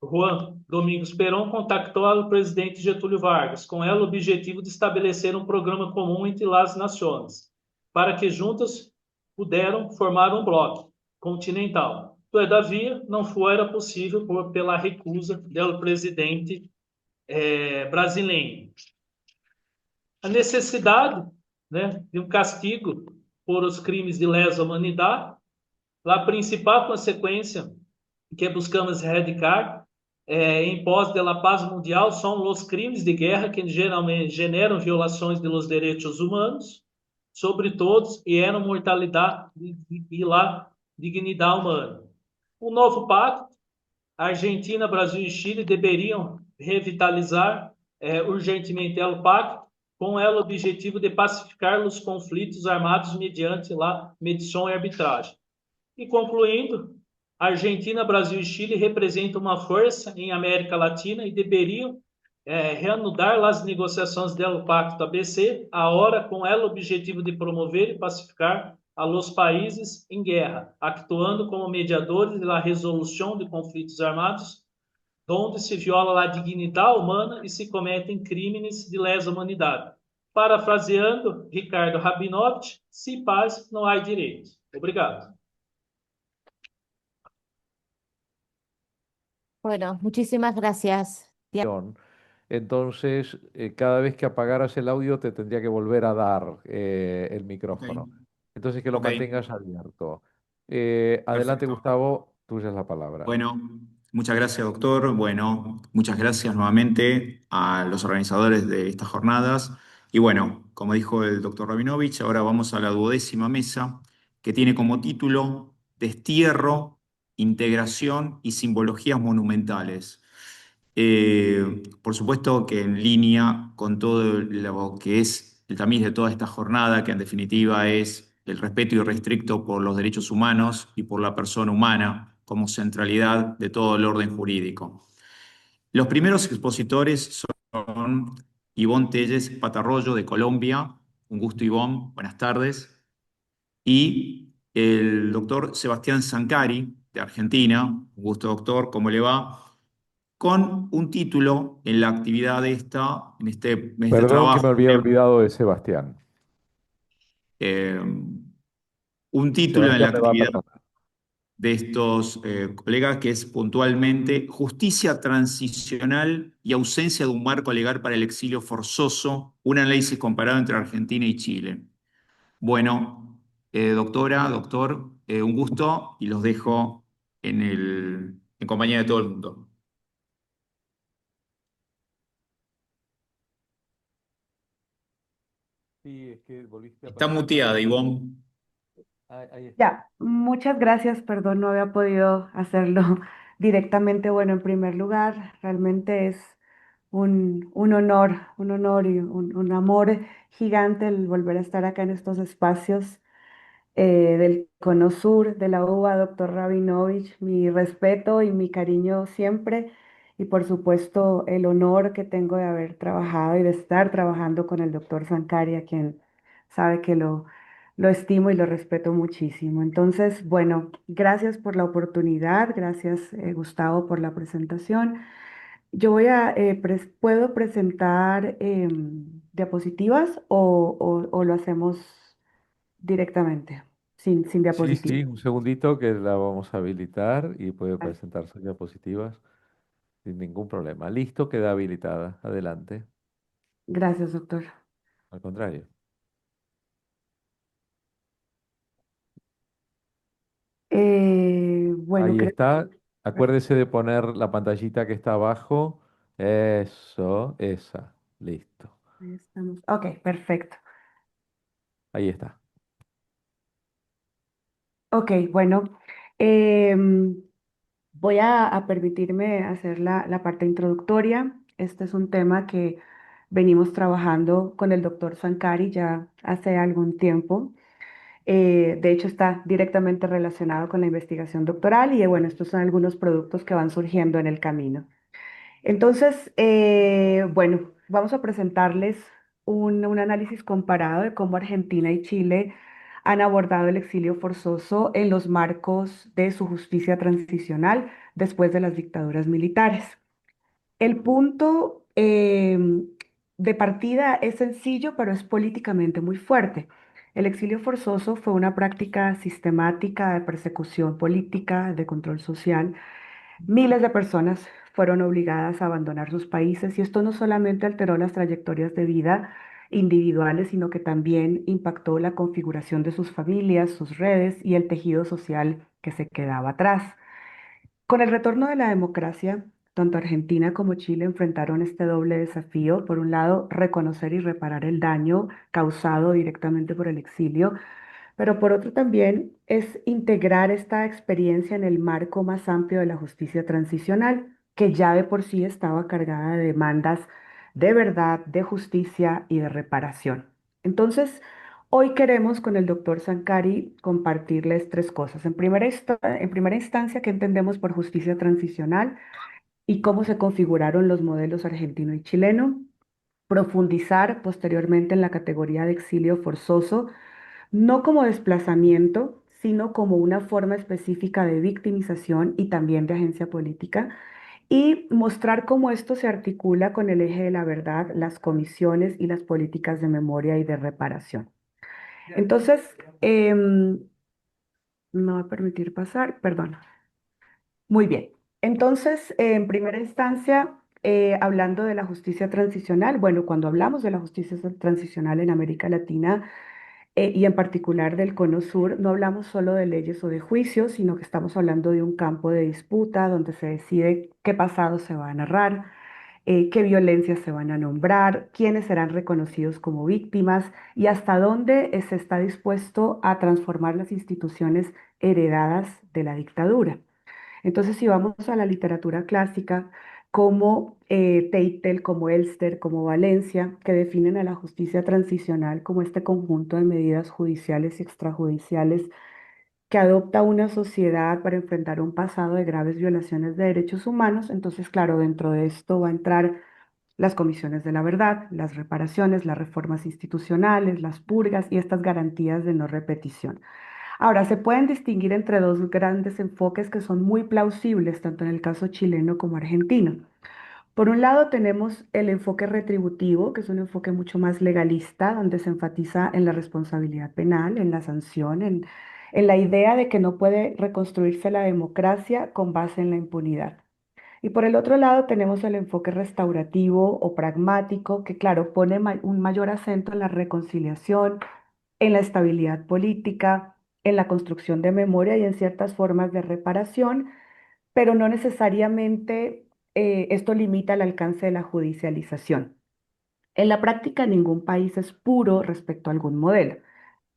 Juan Domingos Perón, contactou o presidente Getúlio Vargas, com o objetivo de estabelecer um programa comum entre as nações, para que juntas puderam formar um bloco continental. Todavia, não era possível pela recusa do presidente brasileiro. A necessidade de um castigo por os crimes de lesa humanidade, a principal consequência que buscamos erradicar em pós da paz mundial são os crimes de guerra que geralmente generam violações dos direitos humanos sobre todos e eram mortalidade e a dignidade humana. O novo pacto, Argentina, Brasil e Chile deveriam revitalizar urgentemente o pacto com o objetivo de pacificar os conflitos armados mediante a mediação e arbitragem. E concluindo, Argentina, Brasil e Chile representam uma força em América Latina e deveriam reanudar as negociações do Pacto ABC, agora com o objetivo de promover e pacificar a los países em guerra, actuando como mediadores da resolução de conflitos armados, onde se viola a dignidade humana e se cometem crimes de lesa humanidade. Parafraseando Ricardo Rabinovich, sem paz não há direito. Obrigado. Bueno, muchísimas gracias. Entonces, cada vez que apagaras el audio te tendría que volver a dar el micrófono. Ok. Entonces que lo Ok, mantengas abierto. Adelante, perfecto. Gustavo, tuya es la palabra. Bueno, muchas gracias, doctor. Bueno, muchas gracias nuevamente a los organizadores de estas jornadas. Y bueno, como dijo el doctor Rabinovich, ahora vamos a la 12ª mesa, que tiene como título Destierro, Integración y Simbologías Monumentales. Por supuesto que en línea con todo lo que es el tamiz de toda esta jornada, que en definitiva es el respeto irrestricto por los derechos humanos y por la persona humana como centralidad de todo el orden jurídico. Los primeros expositores son Ivonne Telles Patarroyo de Colombia. Un gusto, Ivonne, buenas tardes. Y el doctor Sebastián Zancari de Argentina. Un gusto, doctor, ¿cómo le va? Con un título en la actividad esta, en este Perdón que me trabajo, había olvidado de Sebastián. eh, un título en la Sebastián me va a actividad perdonar. de estos colegas que es puntualmente Justicia Transicional y ausencia de un marco legal para el exilio forzoso, un análisis comparado entre Argentina y Chile. Bueno, doctora, doctor, un gusto y los dejo en compañía de todo el mundo. Sí, es que volviste a Está aparecer para muteada, hablar. Ivonne. Ahí está. Ya, muchas gracias, perdón, no había podido hacerlo directamente. Bueno, en primer lugar, realmente es un honor y un amor gigante el volver a estar acá en estos espacios del Cono Sur, de la UBA, doctor Rabinovich, mi respeto y mi cariño siempre, y por supuesto el honor que tengo de haber trabajado y de estar trabajando con el doctor Sankari, a quien sabe que lo estimo y lo respeto muchísimo. Entonces, bueno, gracias por la oportunidad, gracias Gustavo por la presentación. Yo voy a, ¿puedo presentar diapositivas o lo hacemos directamente, sin Sí, diapositivas? sí, un segundito que la vamos a habilitar y puede presentar sus diapositivas sin ningún problema. Listo, queda habilitada. Adelante. Gracias, doctor. Al contrario. Bueno, Ahí creo está. Acuérdese de poner la pantallita que está abajo. Eso, esa. Listo. que estamos. Ok, perfecto. Ahí está. Ok, bueno, em, voy a permitirme hacer la parte introductoria. Este es un tema que venimos trabajando con el doctor Sankari ya hace algún tiempo. De hecho, está directamente relacionado con la investigación doctoral y bueno, estos son algunos productos que van surgiendo en el camino. Entonces, bueno, vamos a presentarles un análisis comparado de cómo Argentina y Chile han abordado el exilio forzoso en los marcos de su justicia transicional después de las dictaduras militares. El punto de partida es sencillo, pero es políticamente muy fuerte. El exilio forzoso fue una práctica sistemática de persecución política, de control social. Miles de personas fueron obligadas a abandonar sus países y esto no solamente alteró las trayectorias de vida individuales, sino que también impactó la configuración de sus familias, sus redes y el tejido social que se quedaba atrás. Con el retorno de la democracia, tanto Argentina como Chile enfrentaron este doble desafío. Por un lado, reconocer y reparar el daño causado directamente por el exilio, pero por otro también es integrar esta experiencia en el marco más amplio de la justicia transicional, que ya de por sí estaba cargada de demandas de verdad, de justicia y de reparación. Entonces, hoy queremos con el doctor Sankari compartirles tres cosas. En primera instancia, ¿qué entendemos por justicia transicional y cómo se configuraron los modelos argentino y chileno? Profundizar posteriormente en la categoría de exilio forzoso no como desplazamiento, sino como una forma específica de victimización y también de agencia política, y mostrar cómo esto se articula con el eje de la verdad, las comisiones y las políticas de memoria y de reparación. Entonces, no va a permitir pasar, perdón. Muy bien. Entonces, en primera instancia, hablando de la justicia transicional, bueno, cuando hablamos de la justicia transicional en América Latina, y en particular del Cono Sur, no hablamos solo de leyes o de juicios, sino que estamos hablando de un campo de disputa donde se decide qué pasado se va a narrar, qué violencias se van a nombrar, quiénes serán reconocidos como víctimas y hasta dónde se está dispuesto a transformar las instituciones heredadas de la dictadura. Entonces, si vamos a la literatura clásica, como Teitel, como Elster, como Valencia, que definen a la justicia transicional como este conjunto de medidas judiciales y extrajudiciales que adopta una sociedad para enfrentar un pasado de graves violaciones de derechos humanos, entonces, claro, dentro de esto va a entrar las comisiones de la verdad, las reparaciones, las reformas institucionales, las purgas y estas garantías de no repetición. Ahora, se pueden distinguir entre dos grandes enfoques que son muy plausibles, tanto en el caso chileno como argentino. Por un lado, tenemos el enfoque retributivo, que es un enfoque mucho más legalista, donde se enfatiza en la responsabilidad penal, en la sanción, en la idea de que no puede reconstruirse la democracia con base en la impunidad. Y por el otro lado tenemos el enfoque restaurativo o pragmático, que claro, pone un mayor acento en la reconciliación, en la estabilidad política, en la construcción de memoria y en ciertas formas de reparación, pero no necesariamente esto limita el alcance de la judicialización. En la práctica, ningún país es puro respecto a algún modelo.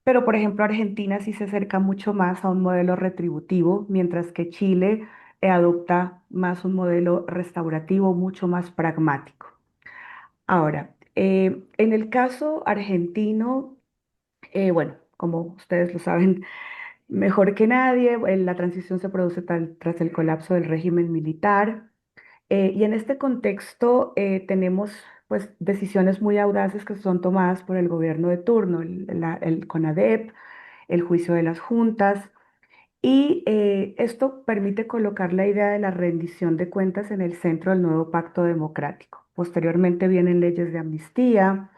Pero, por ejemplo, Argentina sí se acerca mucho más a un modelo retributivo, mientras que Chile adopta más un modelo restaurativo, mucho más pragmático. Ahora, en el caso argentino, bueno, como ustedes lo saben mejor que nadie, la transición se produce tras el colapso del régimen militar. Y en este contexto tenemos pues decisiones muy audaces que son tomadas por el gobierno de turno, el CONADEP, el juicio de las juntas, y esto permite colocar la idea de la rendición de cuentas en el centro del nuevo pacto democrático. Posteriormente vienen leyes de amnistía,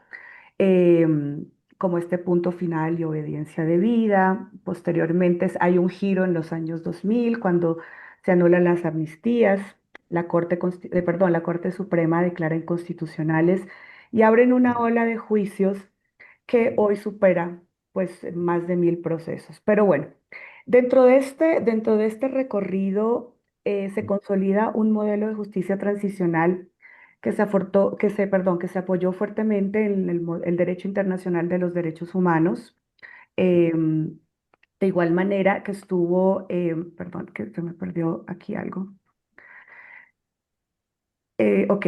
como este punto final y obediencia debida. Posteriormente hay un giro en los años 2000 cuando se anulan las amnistías, la Corte Suprema declara inconstitucionales y abren una ola de juicios que hoy supera pues más de 1000 procesos. Pero bueno, dentro de este recorrido se consolida un modelo de justicia transicional que se apoyó fuertemente en el derecho internacional de los derechos humanos. em, de igual manera que estuvo, perdón, que se me perdió aquí algo. Ok,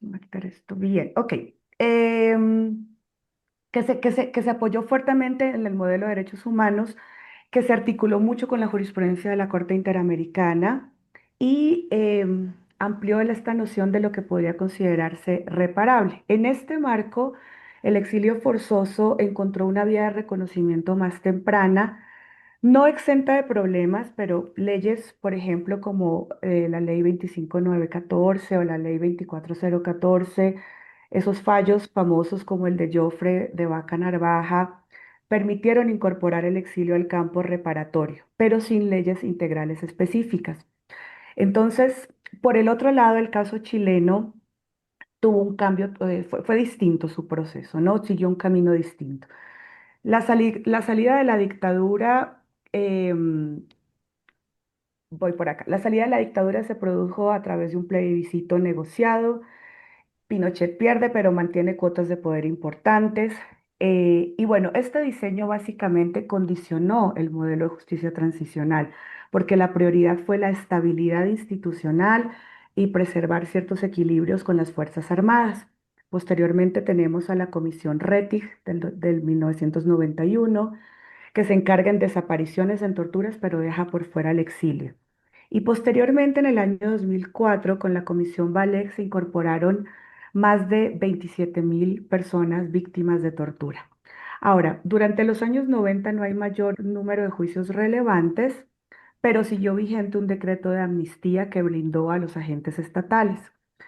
voy a quitar esto. Bien, ok. em, que se apoyó fuertemente en el modelo de derechos humanos, que se articuló mucho con la jurisprudencia de la Corte Interamericana y amplió esta noción de lo que podría considerarse reparable. En este marco, el exilio forzoso encontró una vía de reconocimiento más temprana, no exenta de problemas, pero leyes, por ejemplo, como la ley 25914 o la ley 24014, esos fallos famosos como el de Jofre de Vaca Narvaja, permitieron incorporar el exilio al campo reparatorio, pero sin leyes integrales específicas. Entonces, por el otro lado, el caso chileno tuvo un cambio, fue distinto su proceso, ¿no? Siguió un camino distinto. La salida de la dictadura, voy por acá, la salida de la dictadura se produjo a través de un plebiscito negociado. Pinochet pierde, pero mantiene cuotas de poder importantes. Y bueno, este diseño básicamente condicionó el modelo de justicia transicional, porque la prioridad fue la estabilidad institucional y preservar ciertos equilibrios con las Fuerzas Armadas. Posteriormente tenemos a la Comisión Rettig del 1991, que se encarga en desapariciones, en torturas, pero deja por fuera el exilio. Y posteriormente, en el año 2004, con la Comisión Valech se incorporaron más de 27.000 personas víctimas de tortura. Ahora, durante los años 90 no hay mayor número de juicios relevantes, pero siguió vigente un decreto de amnistía que blindó a los agentes estatales.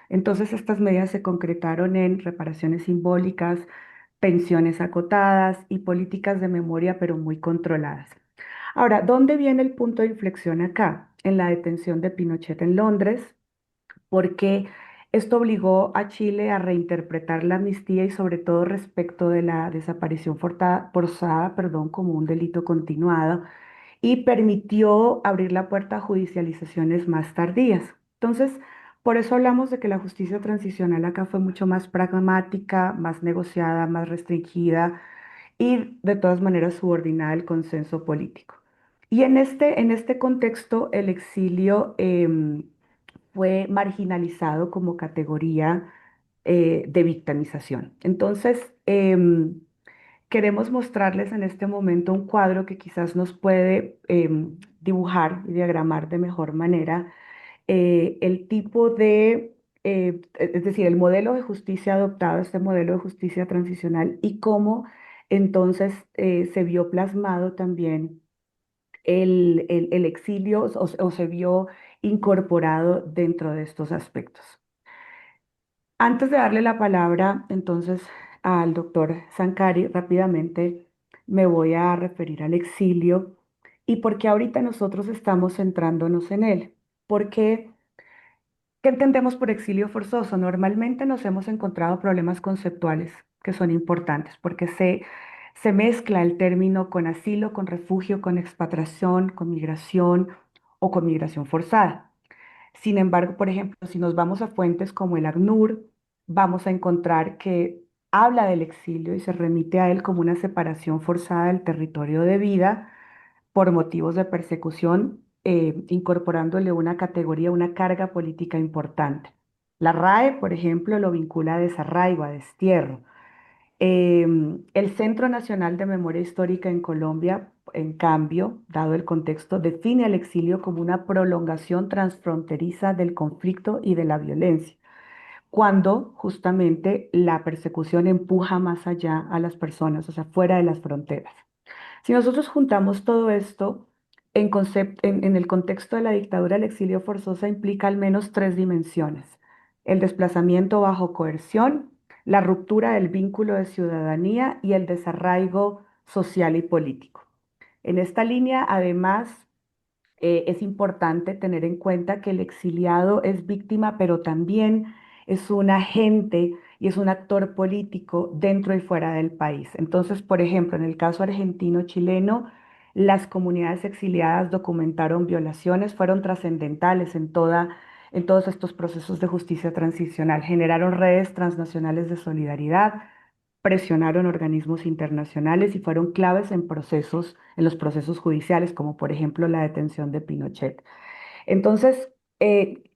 Entonces, estas medidas se concretaron en reparaciones simbólicas, pensiones acotadas y políticas de memoria, pero muy controladas. Ahora, ¿dónde viene el punto de inflexión acá? En la detención de Pinochet en Londres, porque Esto obligó a Chile a reinterpretar la amnistía y sobre todo respecto de la desaparición forzada, perdón, como un delito continuado y permitió abrir la puerta a judicializaciones más tardías. Entonces, por eso hablamos de que la justicia transicional acá fue mucho más pragmática, más negociada, más restringida y de todas maneras subordinada al consenso político. Y en este contexto, el exilio fue marginalizado como categoría de victimización. Entonces, queremos mostrarles en este momento un cuadro que quizás nos puede dibujar y diagramar de mejor manera el tipo de, es decir, el modelo de justicia adoptado, este modelo de justicia transicional y cómo entonces se vio plasmado también el exilio o se vio incorporado dentro de estos aspectos. Antes de darle la palabra entonces al doctor Sankari, rápidamente me voy a referir al exilio y por qué ahorita nosotros estamos centrándonos en él. Porque, ¿qué entendemos por exilio forzoso? Normalmente nos hemos encontrado problemas conceptuales que son importantes porque se mezcla el término con asilo, con refugio, con expatriación, con migración o con migración forzada. Sin embargo, por ejemplo, si nos vamos a fuentes como el ACNUR, vamos a encontrar que habla del exilio y se remite a él como una separación forzada del territorio de vida por motivos de persecución, incorporándole una categoría, una carga política importante. La RAE, por ejemplo, lo vincula a desarraigo, a destierro. El Centro Nacional de Memoria Histórica en Colombia, en cambio, dado el contexto, define al exilio como una prolongación transfronteriza del conflicto y de la violencia, cuando justamente la persecución empuja más allá a las personas, o sea, fuera de las fronteras. Si nosotros juntamos todo esto en el contexto de la dictadura, el exilio forzosa implica al menos tres dimensiones: el desplazamiento bajo coerción, la ruptura del vínculo de ciudadanía y el desarraigo social y político. En esta línea, además, es importante tener en cuenta que el exiliado es víctima, pero también es un agente y es un actor político dentro y fuera del país. Entonces, por ejemplo, en el caso argentino-chileno, las comunidades exiliadas documentaron violaciones, fueron trascendentales en todos estos procesos de justicia transicional, generaron redes transnacionales de solidaridad, presionaron organismos internacionales y fueron claves en los procesos judiciales, como por ejemplo la detención de Pinochet. Entonces,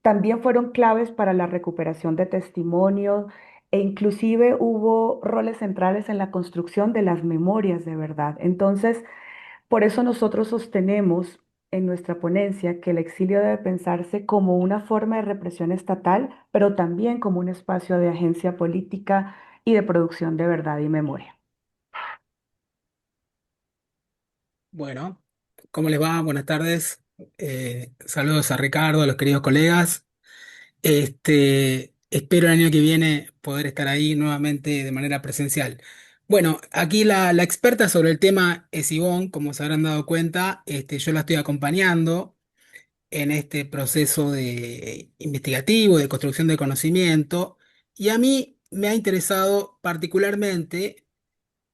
también fueron claves para la recuperación de testimonios e inclusive hubo roles centrales en la construcción de las memorias de verdad. Entonces, por eso nosotros sostenemos en nuestra ponencia que el exilio debe pensarse como una forma de represión estatal, pero también como un espacio de agencia política y de producción de verdad y memoria. Bueno, ¿cómo les va? Buenas tardes. Saludos a Ricardo, a los queridos colegas. Espero el año que viene poder estar ahí nuevamente de manera presencial. Bueno, aquí la experta sobre el tema es Ivonne, como se habrán dado cuenta. Yo la estoy acompañando en este proceso de investigativo, de construcción de conocimiento, y a mí me ha interesado particularmente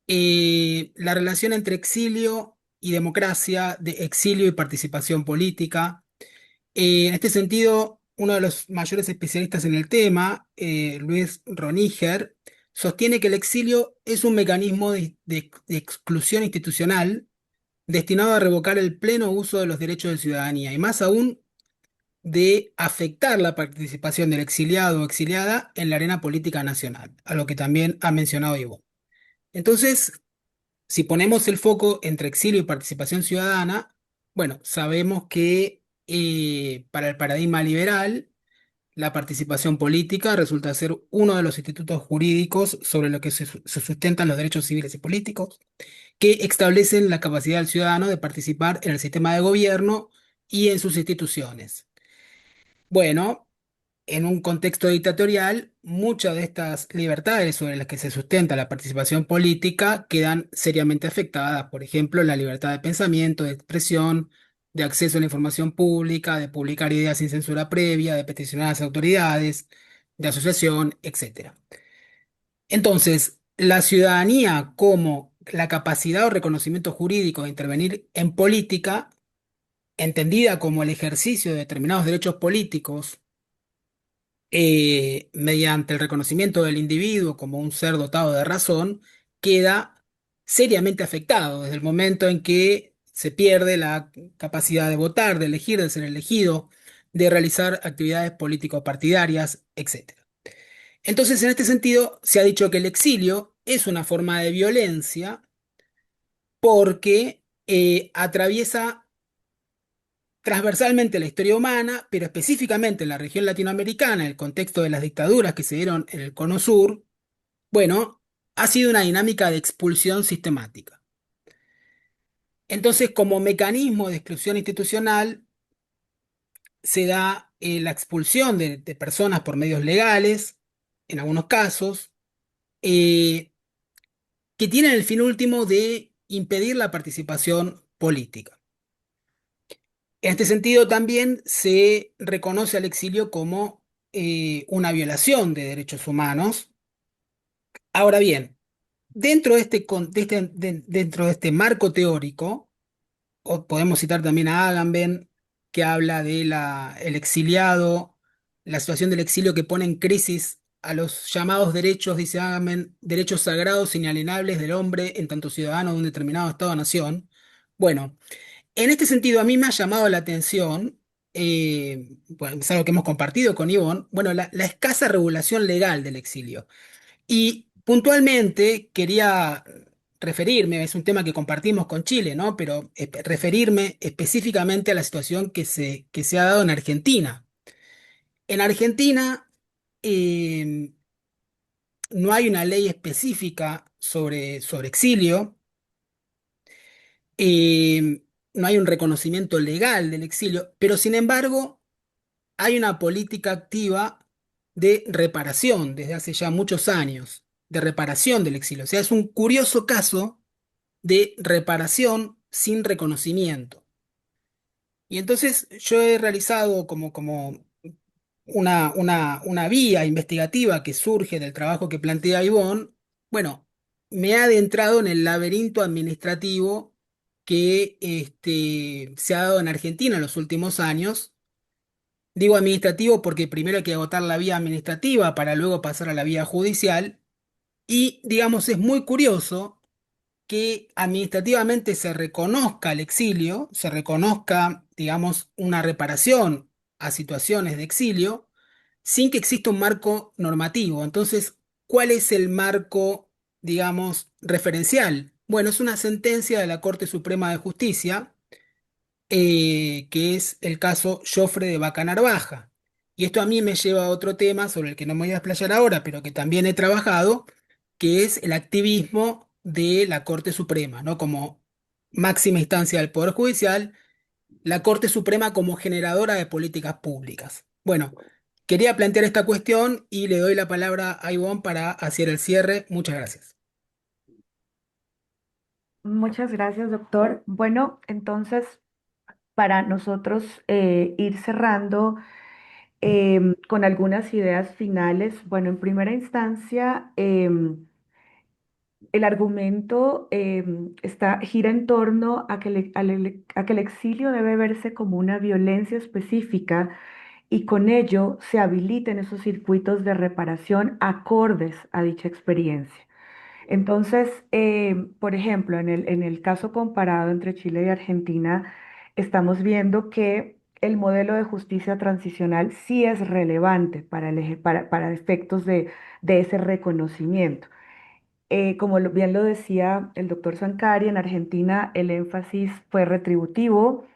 la relación entre exilio y democracia, de exilio y participación política. En este sentido, uno de los mayores especialistas en el tema, Luis Roniger, sostiene que el exilio es un mecanismo de exclusión institucional destinado a revocar el pleno uso de los derechos de ciudadanía y más aún de afectar la participación del exiliado o exiliada en la arena política nacional, a lo que también ha mencionado Ivo. Entonces, si ponemos el foco entre exilio y participación ciudadana, bueno, sabemos que para el paradigma liberal, la participación política resulta ser uno de los institutos jurídicos sobre los que se sustentan los derechos civiles y políticos, que establecen la capacidad del ciudadano de participar en el sistema de gobierno y en sus instituciones. Bueno, en un contexto dictatorial, muchas de estas libertades sobre las que se sustenta la participación política quedan seriamente afectadas. Por ejemplo, la libertad de pensamiento, de expresión, de acceso a la información pública, de publicar ideas sin censura previa, de peticionar a las autoridades, de asociación, etcétera. Entonces, la ciudadanía como la capacidad o reconocimiento jurídico de intervenir en política, entendida como el ejercicio de determinados derechos políticos, mediante el reconocimiento del individuo como un ser dotado de razón, queda seriamente afectado desde el momento en que se pierde la capacidad de votar, de elegir, de ser elegido, de realizar actividades político-partidarias, etc. Entonces, en este sentido, se ha dicho que el exilio es una forma de violencia porque atraviesa transversalmente la historia humana, pero específicamente en la región latinoamericana, en el contexto de las dictaduras que se dieron en el Cono Sur, bueno, ha sido una dinámica de expulsión sistemática. Entonces, como mecanismo de exclusión institucional, se da la expulsión de personas por medios legales, en algunos casos, eh, que tienen el fin último de impedir la participación política. En este sentido, también se reconoce al exilio como una violación de derechos humanos. Ahora bien, dentro de este marco teórico, o podemos citar también a Agamben, que habla de el exiliado, la situación del exilio que pone en crisis a los llamados derechos, dice Agamben, derechos sagrados e inalienables del hombre en tanto ciudadano de un determinado Estado-nación. Bueno, en este sentido, a mí me ha llamado la atención, bueno, es algo que hemos compartido con Ivonne, bueno, la escasa regulación legal del exilio. Y puntualmente quería referirme, es un tema que compartimos con Chile, ¿no? Pero referirme específicamente a la situación que se ha dado en Argentina. En Argentina eh, no hay una ley específica sobre exilio, no hay un reconocimiento legal del exilio, pero sin embargo hay una política activa de reparación desde hace ya muchos años, de reparación del exilio. O sea, es un curioso caso de reparación sin reconocimiento. Y entonces yo he realizado como una vía investigativa que surge del trabajo que plantea Ivonne. Bueno, me he adentrado en el laberinto administrativo que se ha dado en Argentina en los últimos años. Digo administrativo porque primero hay que agotar la vía administrativa para luego pasar a la vía judicial. Y, digamos, es muy curioso que administrativamente se reconozca el exilio, se reconozca, digamos, una reparación a situaciones de exilio, sin que exista un marco normativo. Entonces, ¿cuál es el marco, digamos, referencial? Bueno, es una sentencia de la Corte Suprema de Justicia, que es el caso Jofre de Vaca Narvaja. Y esto a mí me lleva a otro tema sobre el que no me voy a explayar ahora, pero que también he trabajado, que es el activismo de la Corte Suprema, ¿no? Como máxima instancia del Poder Judicial, la Corte Suprema como generadora de políticas públicas. Bueno, quería plantear esta cuestión y le doy la palabra a Ivonne para hacer el cierre. Muchas gracias. Muchas gracias, doctor. Bueno, entonces, para nosotros ir cerrando con algunas ideas finales, bueno, en primera instancia, el argumento gira en torno a que, a que el exilio debe verse como una violencia específica y con ello se habiliten esos circuitos de reparación acordes a dicha experiencia. Entonces, por ejemplo, en el caso comparado entre Chile y Argentina, estamos viendo que el modelo de justicia transicional sí es relevante para, para efectos de ese reconocimiento. Como bien lo decía el doctor Sankari, en Argentina el énfasis fue retributivo,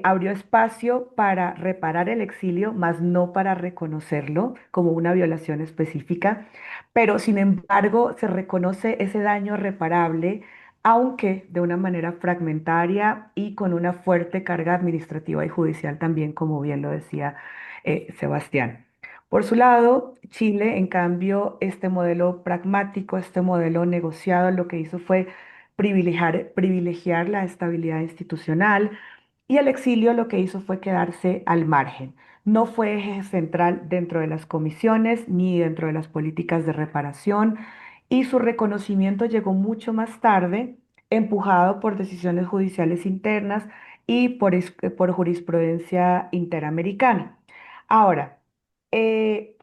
abrió espacio para reparar el exilio, más no para reconocerlo como una violación específica, pero sin embargo se reconoce ese daño reparable, aunque de una manera fragmentaria y con una fuerte carga administrativa y judicial también, como bien lo decía Sebastián. Por su lado, Chile, en cambio, este modelo pragmático, este modelo negociado, lo que hizo fue privilegiar la estabilidad institucional, y el exilio lo que hizo fue quedarse al margen. No fue eje central dentro de las comisiones ni dentro de las políticas de reparación y su reconocimiento llegó mucho más tarde, empujado por decisiones judiciales internas y por jurisprudencia interamericana. Ahora,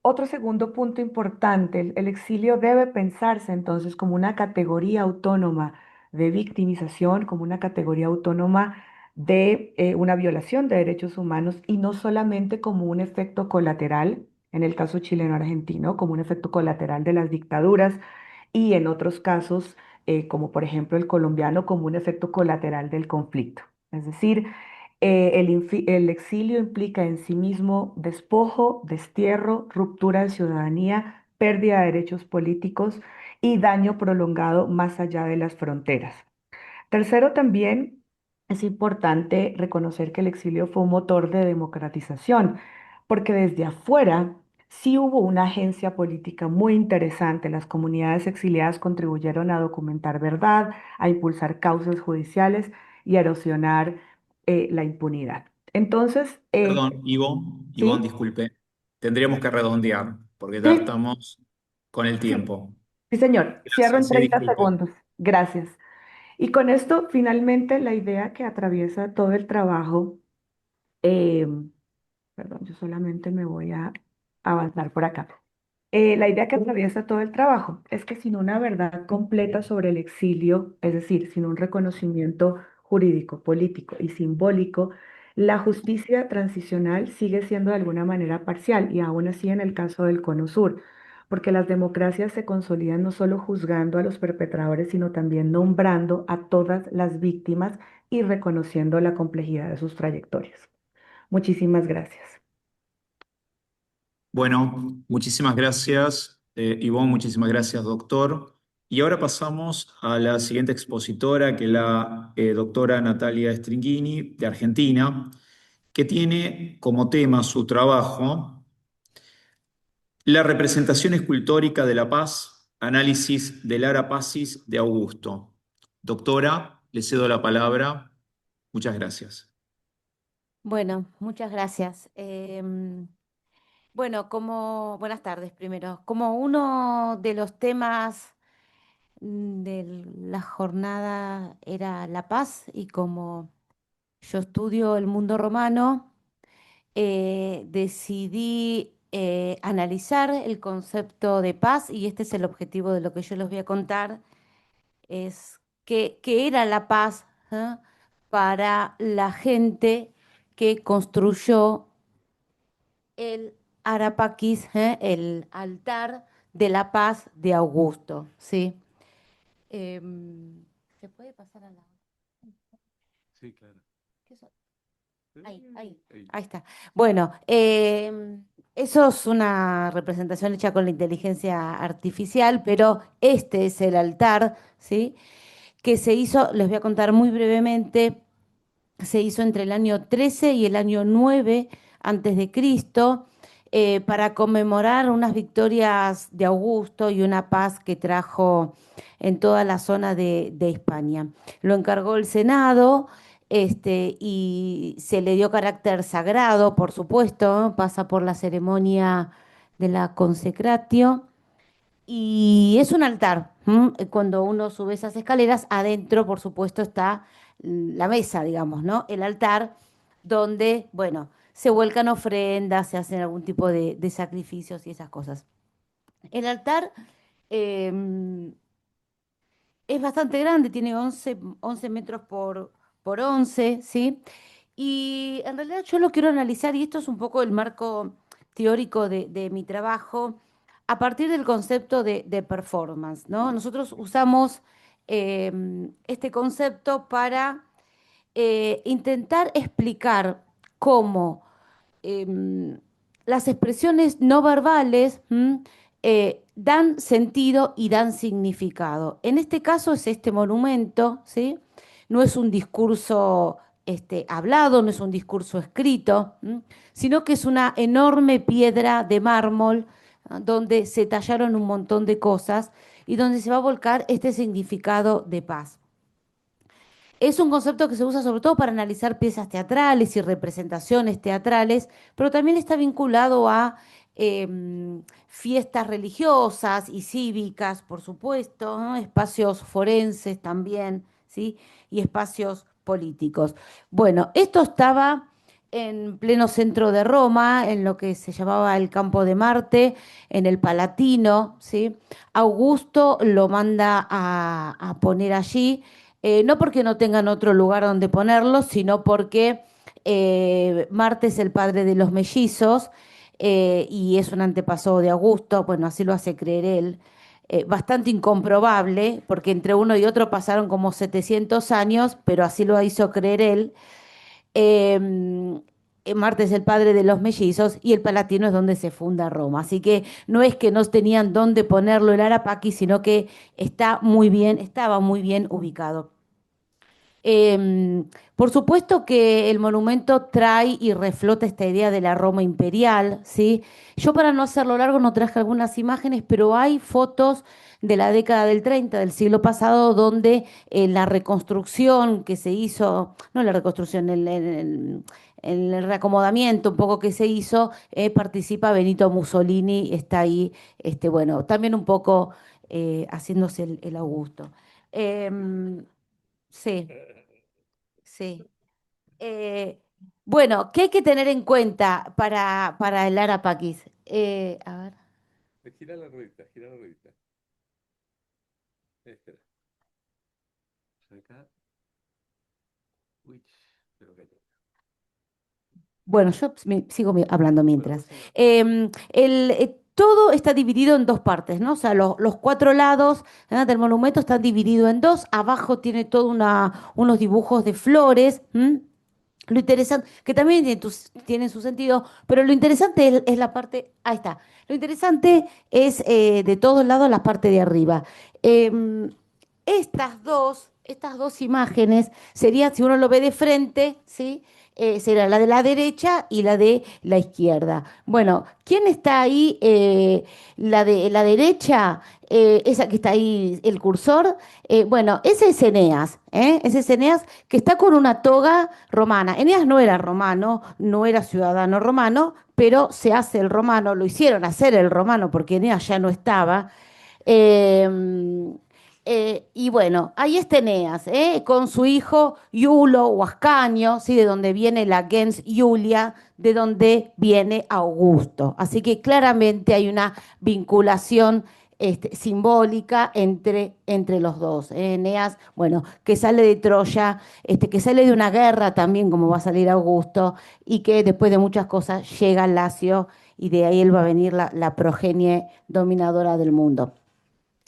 otro segundo punto importante, el exilio debe pensarse entonces como una categoría autónoma de victimización, como una categoría autónoma de una violación de derechos humanos y no solamente como un efecto colateral, en el caso chileno-argentino, como un efecto colateral de las dictaduras y en otros casos, como por ejemplo el colombiano, como un efecto colateral del conflicto. Es decir, el exilio implica en sí mismo despojo, destierro, ruptura de ciudadanía, pérdida de derechos políticos y daño prolongado más allá de las fronteras. Tercero, también es importante reconocer que el exilio fue un motor de democratización, porque desde afuera sí hubo una agencia política muy interesante. Las comunidades exiliadas contribuyeron a documentar verdad, a impulsar causas judiciales y a erosionar la impunidad. Entonces, Perdón, Ivonne, sí, disculpe. Tendríamos que redondear porque ya sí, estamos con el sí, tiempo. sí, señor. Cierro en Gracias, sí, 30 disculpe. segundos. Gracias. Y con esto, finalmente, la idea que atraviesa todo el trabajo, eh, perdón, yo solamente me voy a avanzar por acá. La idea que atraviesa todo el trabajo es que sin una verdad completa sobre el exilio, es decir, sin un reconocimiento jurídico, político y simbólico, la justicia transicional sigue siendo de alguna manera parcial y aún así en el caso del Cono Sur, porque las democracias se consolidan no solo juzgando a los perpetradores, sino también nombrando a todas las víctimas y reconociendo la complejidad de sus trayectorias. Muchísimas gracias. Bueno, muchísimas gracias, Ivonne, muchísimas gracias, doctor. Y ahora pasamos a la siguiente expositora, que es la doctora Natalia Stringini, de Argentina, que tiene como tema su trabajo la representación escultórica de la paz, análisis del Ara Pacis de Augusto. Doctora, le cedo la palabra. Muchas gracias. Bueno, muchas gracias. Bueno, buenas tardes primero. Como uno de los temas de la jornada era la paz y como yo estudio el mundo romano, decidí analizar el concepto de paz y este es el objetivo de lo que yo les voy a contar, es qué era la paz, ¿ah? Para la gente que construyó el Arapaquis, el altar de la paz de Augusto, ¿sí? ¿Se puede pasar a la... Sí, claro. ¿Qué so- ahí está. Bueno, eso es una representación hecha con la inteligencia artificial, pero este es el altar, ¿sí? Que se hizo, les voy a contar muy brevemente, se hizo entre el año 13 y el año 9 antes de Cristo, para conmemorar unas victorias de Augusto y una paz que trajo en toda la zona de Hispania. Lo encargó el Senado, y se le dio carácter sagrado, por supuesto, pasa por la ceremonia de la consecratio. Y es un altar. Cuando uno sube esas escaleras, adentro, por supuesto, está la mesa, digamos, ¿no? El altar donde, bueno, se vuelcan ofrendas, se hacen algún tipo de sacrificios y esas cosas. El altar em, es bastante grande, tiene 11 metros por 11, ¿sí? Y en realidad yo lo quiero analizar, y esto es un poco el marco teórico de mi trabajo, a partir del concepto de performance, ¿no? Nosotros usamos este concepto para intentar explicar cómo em, las expresiones no verbales dan sentido y dan significado. En este caso es este monumento, ¿sí? No es un discurso hablado, no es un discurso escrito, sino que es una enorme piedra de mármol, donde se tallaron un montón de cosas y donde se va a volcar este significado de paz. Es un concepto que se usa sobre todo para analizar piezas teatrales y representaciones teatrales, pero también está vinculado a fiestas religiosas y cívicas, por supuesto, ¿no? Espacios forenses también, ¿sí? Y espacios políticos. Bueno, esto estaba en pleno centro de Roma, en lo que se llamaba el Campo de Marte, en el Palatino, ¿sí? Augusto lo manda a poner allí, no porque no tengan otro lugar donde ponerlo, sino porque Marte es el padre de los mellizos y es un antepasado de Augusto, bueno, así lo hace creer él. Bastante incomprobable, porque entre uno y otro pasaron como 700 años, pero así lo hizo creer él. Eh, Marte es el padre de los mellizos y el Palatino es donde se funda Roma. Así que no es que no tenían dónde ponerlo el Arapaqui, sino que estaba muy bien ubicado. Em, por supuesto que el monumento trae y reflota esta idea de la Roma imperial, ¿sí? Yo para no hacerlo largo no traje algunas imágenes, pero hay fotos de la década del 30 del siglo pasado donde la reconstrucción que se hizo, no la reconstrucción, el reacomodamiento un poco que se hizo, participa Benito Mussolini, está ahí, bueno, también un poco haciéndose el Augusto. Em, sí. Sí. Eh, bueno, ¿qué hay que tener en cuenta para el Arapaquis? A ver. Gira la ruedita, gira la ruedita. Espera. Acá. Uy, pero que... Bueno, yo sigo hablando mientras. Todo está dividido en dos partes, ¿no? O sea, los cuatro lados del monumento están divididos en dos. Abajo tiene todo unos dibujos de flores. ¿M? Lo interesante, que también tiene su sentido, pero lo interesante es la parte, ahí está, lo interesante es de todos lados la parte de arriba. Em, estas dos imágenes serían, si uno lo ve de frente, ¿sí? Será la de la derecha y la de la izquierda. Bueno, ¿quién está ahí? La de la derecha, esa que está ahí, el cursor. Bueno, ese es Eneas, ¿eh? Ese es Eneas que está con una toga romana. Eneas no era romano, no era ciudadano romano, pero se hace el romano, lo hicieron hacer el romano porque Eneas ya no estaba. Eh, y bueno, ahí está Eneas, con su hijo Iulo o Ascanio, ¿sí? De donde viene la gens Iulia, de donde viene Augusto. Así que claramente hay una vinculación simbólica entre los dos. Eneas, bueno, que sale de Troya, que sale de una guerra también, como va a salir Augusto, y que después de muchas cosas llega a Lacio y de ahí él va a venir la progenie dominadora del mundo.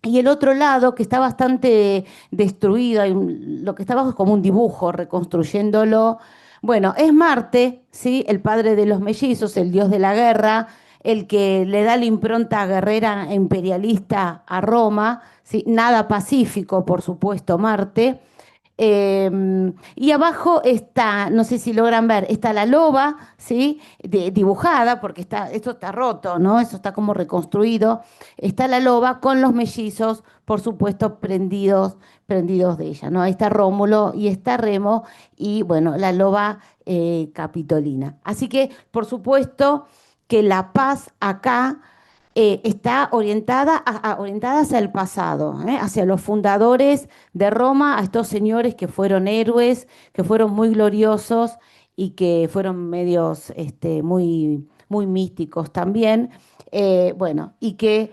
Y el otro lado, que está bastante destruido, lo que está abajo es como un dibujo, reconstruyéndolo. Bueno, es Marte, ¿sí? El padre de los mellizos, el dios de la guerra, el que le da la impronta guerrera e imperialista a Roma, ¿sí? Nada pacífico, por supuesto, Marte. Y abajo está, no sé si logran ver, está la loba, ¿sí? Dibujada, porque esto está roto, ¿no? Eso está como reconstruido. Está la loba con los mellizos, por supuesto, prendidos de ella, ¿no? Ahí está Rómulo y está Remo y, bueno, la loba capitolina. Así que, por supuesto, que la paz acá está orientada hacia el pasado, hacia los fundadores de Roma, a estos señores que fueron héroes, que fueron muy gloriosos y que fueron medios muy, muy místicos también, bueno, y que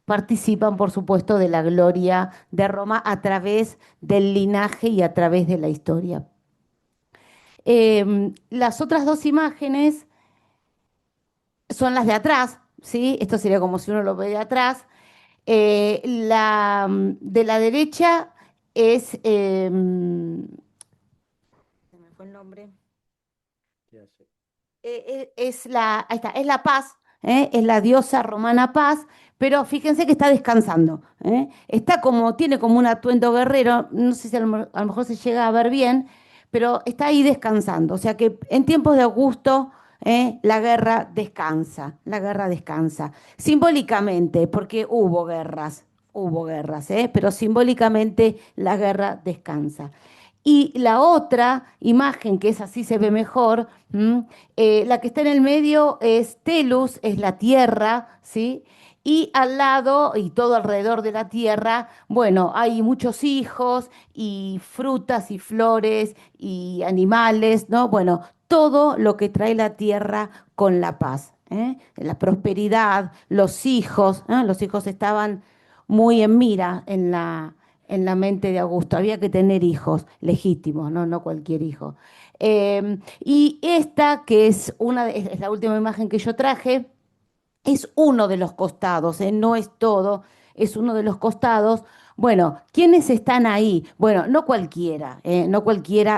participan, por supuesto, de la gloria de Roma a través del linaje y a través de la historia. Las otras dos imágenes son las de atrás, ¿sí? Esto sería como si uno lo ve de atrás. De la derecha es, se me fue el nombre. Ahí está, es la paz, es la diosa romana paz, pero fíjense que está descansando. Tiene como un atuendo guerrero, no sé si a lo mejor se llega a ver bien, pero está ahí descansando. O sea que en tiempos de Augusto, la guerra descansa, simbólicamente, porque hubo guerras. hubo guerras, pero simbólicamente la guerra descansa. Y la otra imagen, que es así se ve mejor, la que está en el medio es Telus, es la tierra, ¿sí? Y al lado y todo alrededor de la tierra, bueno, hay muchos hijos y frutas y flores y animales, ¿no? Bueno, todo lo que trae la tierra con la paz, la prosperidad, los hijos estaban muy en mira en la mente de Augusto. Había que tener hijos legítimos, no, no cualquier hijo. Y esta, que es la última imagen que yo traje, es uno de los costados, no es todo, es uno de los costados. Bueno, ¿quiénes están ahí? Bueno, no cualquiera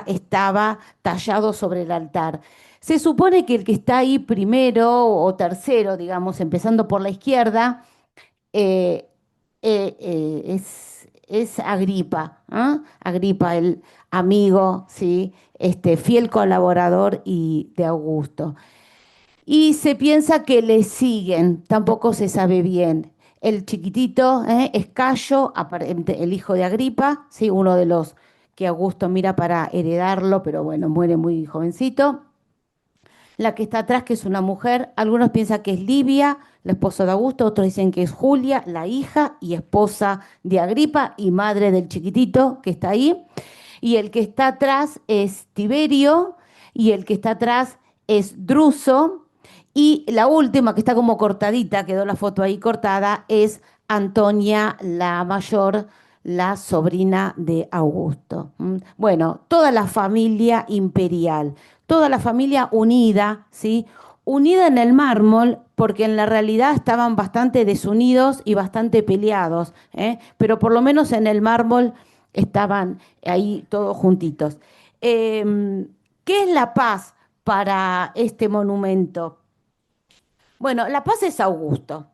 estaba tallado sobre el altar. Se supone que el que está ahí primero o tercero, digamos, empezando por la izquierda, eh, es Agripa, ¿ah? Agripa, el amigo, ¿sí? Fiel colaborador de Augusto. Y se piensa que le siguen, tampoco se sabe bien. El chiquitito, es Cayo, el hijo de Agripa, ¿sí? Uno de los que Augusto mira para heredarlo, pero bueno, muere muy jovencito. La que está atrás, que es una mujer, algunos piensan que es Livia, la esposa de Augusto, otros dicen que es Julia, la hija y esposa de Agripa y madre del chiquitito que está ahí. Y el que está atrás es Tiberio, y el que está atrás es Druso, y la última, que está como cortadita, quedó la foto ahí cortada, es Antonia la mayor, la sobrina de Augusto. Bueno, toda la familia imperial, toda la familia unida, ¿sí? Unida en el mármol, porque en la realidad estaban bastante desunidos y bastante peleados, pero por lo menos en el mármol estaban ahí todos juntitos. ¿Qué es la paz para este monumento? Bueno, la paz es Augusto.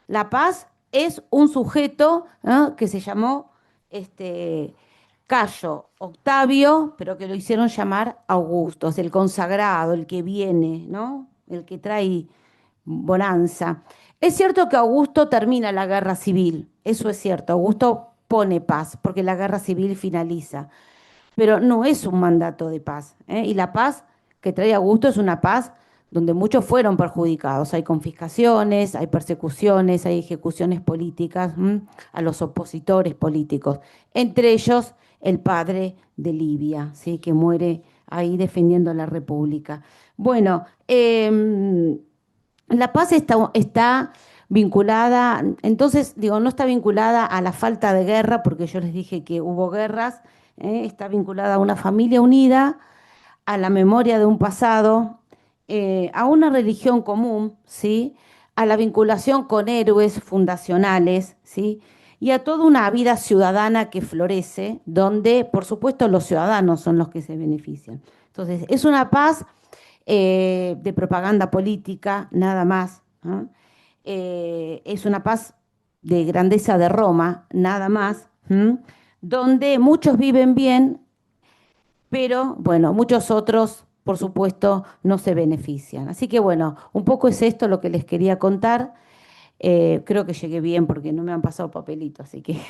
La paz es un sujeto, ¿no? Que se llamó Cayo Octavio, pero que lo hicieron llamar Augusto, es el consagrado, el que viene, ¿no? El que trae bonanza. Es cierto que Augusto termina la guerra civil, eso es cierto, Augusto pone paz, porque la guerra civil finaliza, pero no es un mandato de paz, ¿eh? Y la paz que trae Augusto es una paz donde muchos fueron perjudicados. Hay confiscaciones, hay persecuciones, hay ejecuciones políticas, a los opositores políticos, entre ellos el padre de Livia, ¿sí? Que muere ahí defendiendo la República. Bueno, la paz está vinculada, entonces digo, no está vinculada a la falta de guerra, porque yo les dije que hubo guerras, está vinculada a una familia unida, a la memoria de un pasado, a una religión común, ¿sí? A la vinculación con héroes fundacionales, ¿sí? Y a toda una vida ciudadana que florece, donde, por supuesto, los ciudadanos son los que se benefician. Entonces, es una paz de propaganda política, nada más, ¿no? Es una paz de grandeza de Roma, nada más, donde muchos viven bien, pero bueno, muchos otros, por supuesto, no se benefician. Así que bueno, un poco es esto lo que les quería contar. Creo que llegué bien porque no me han pasado papelito, así que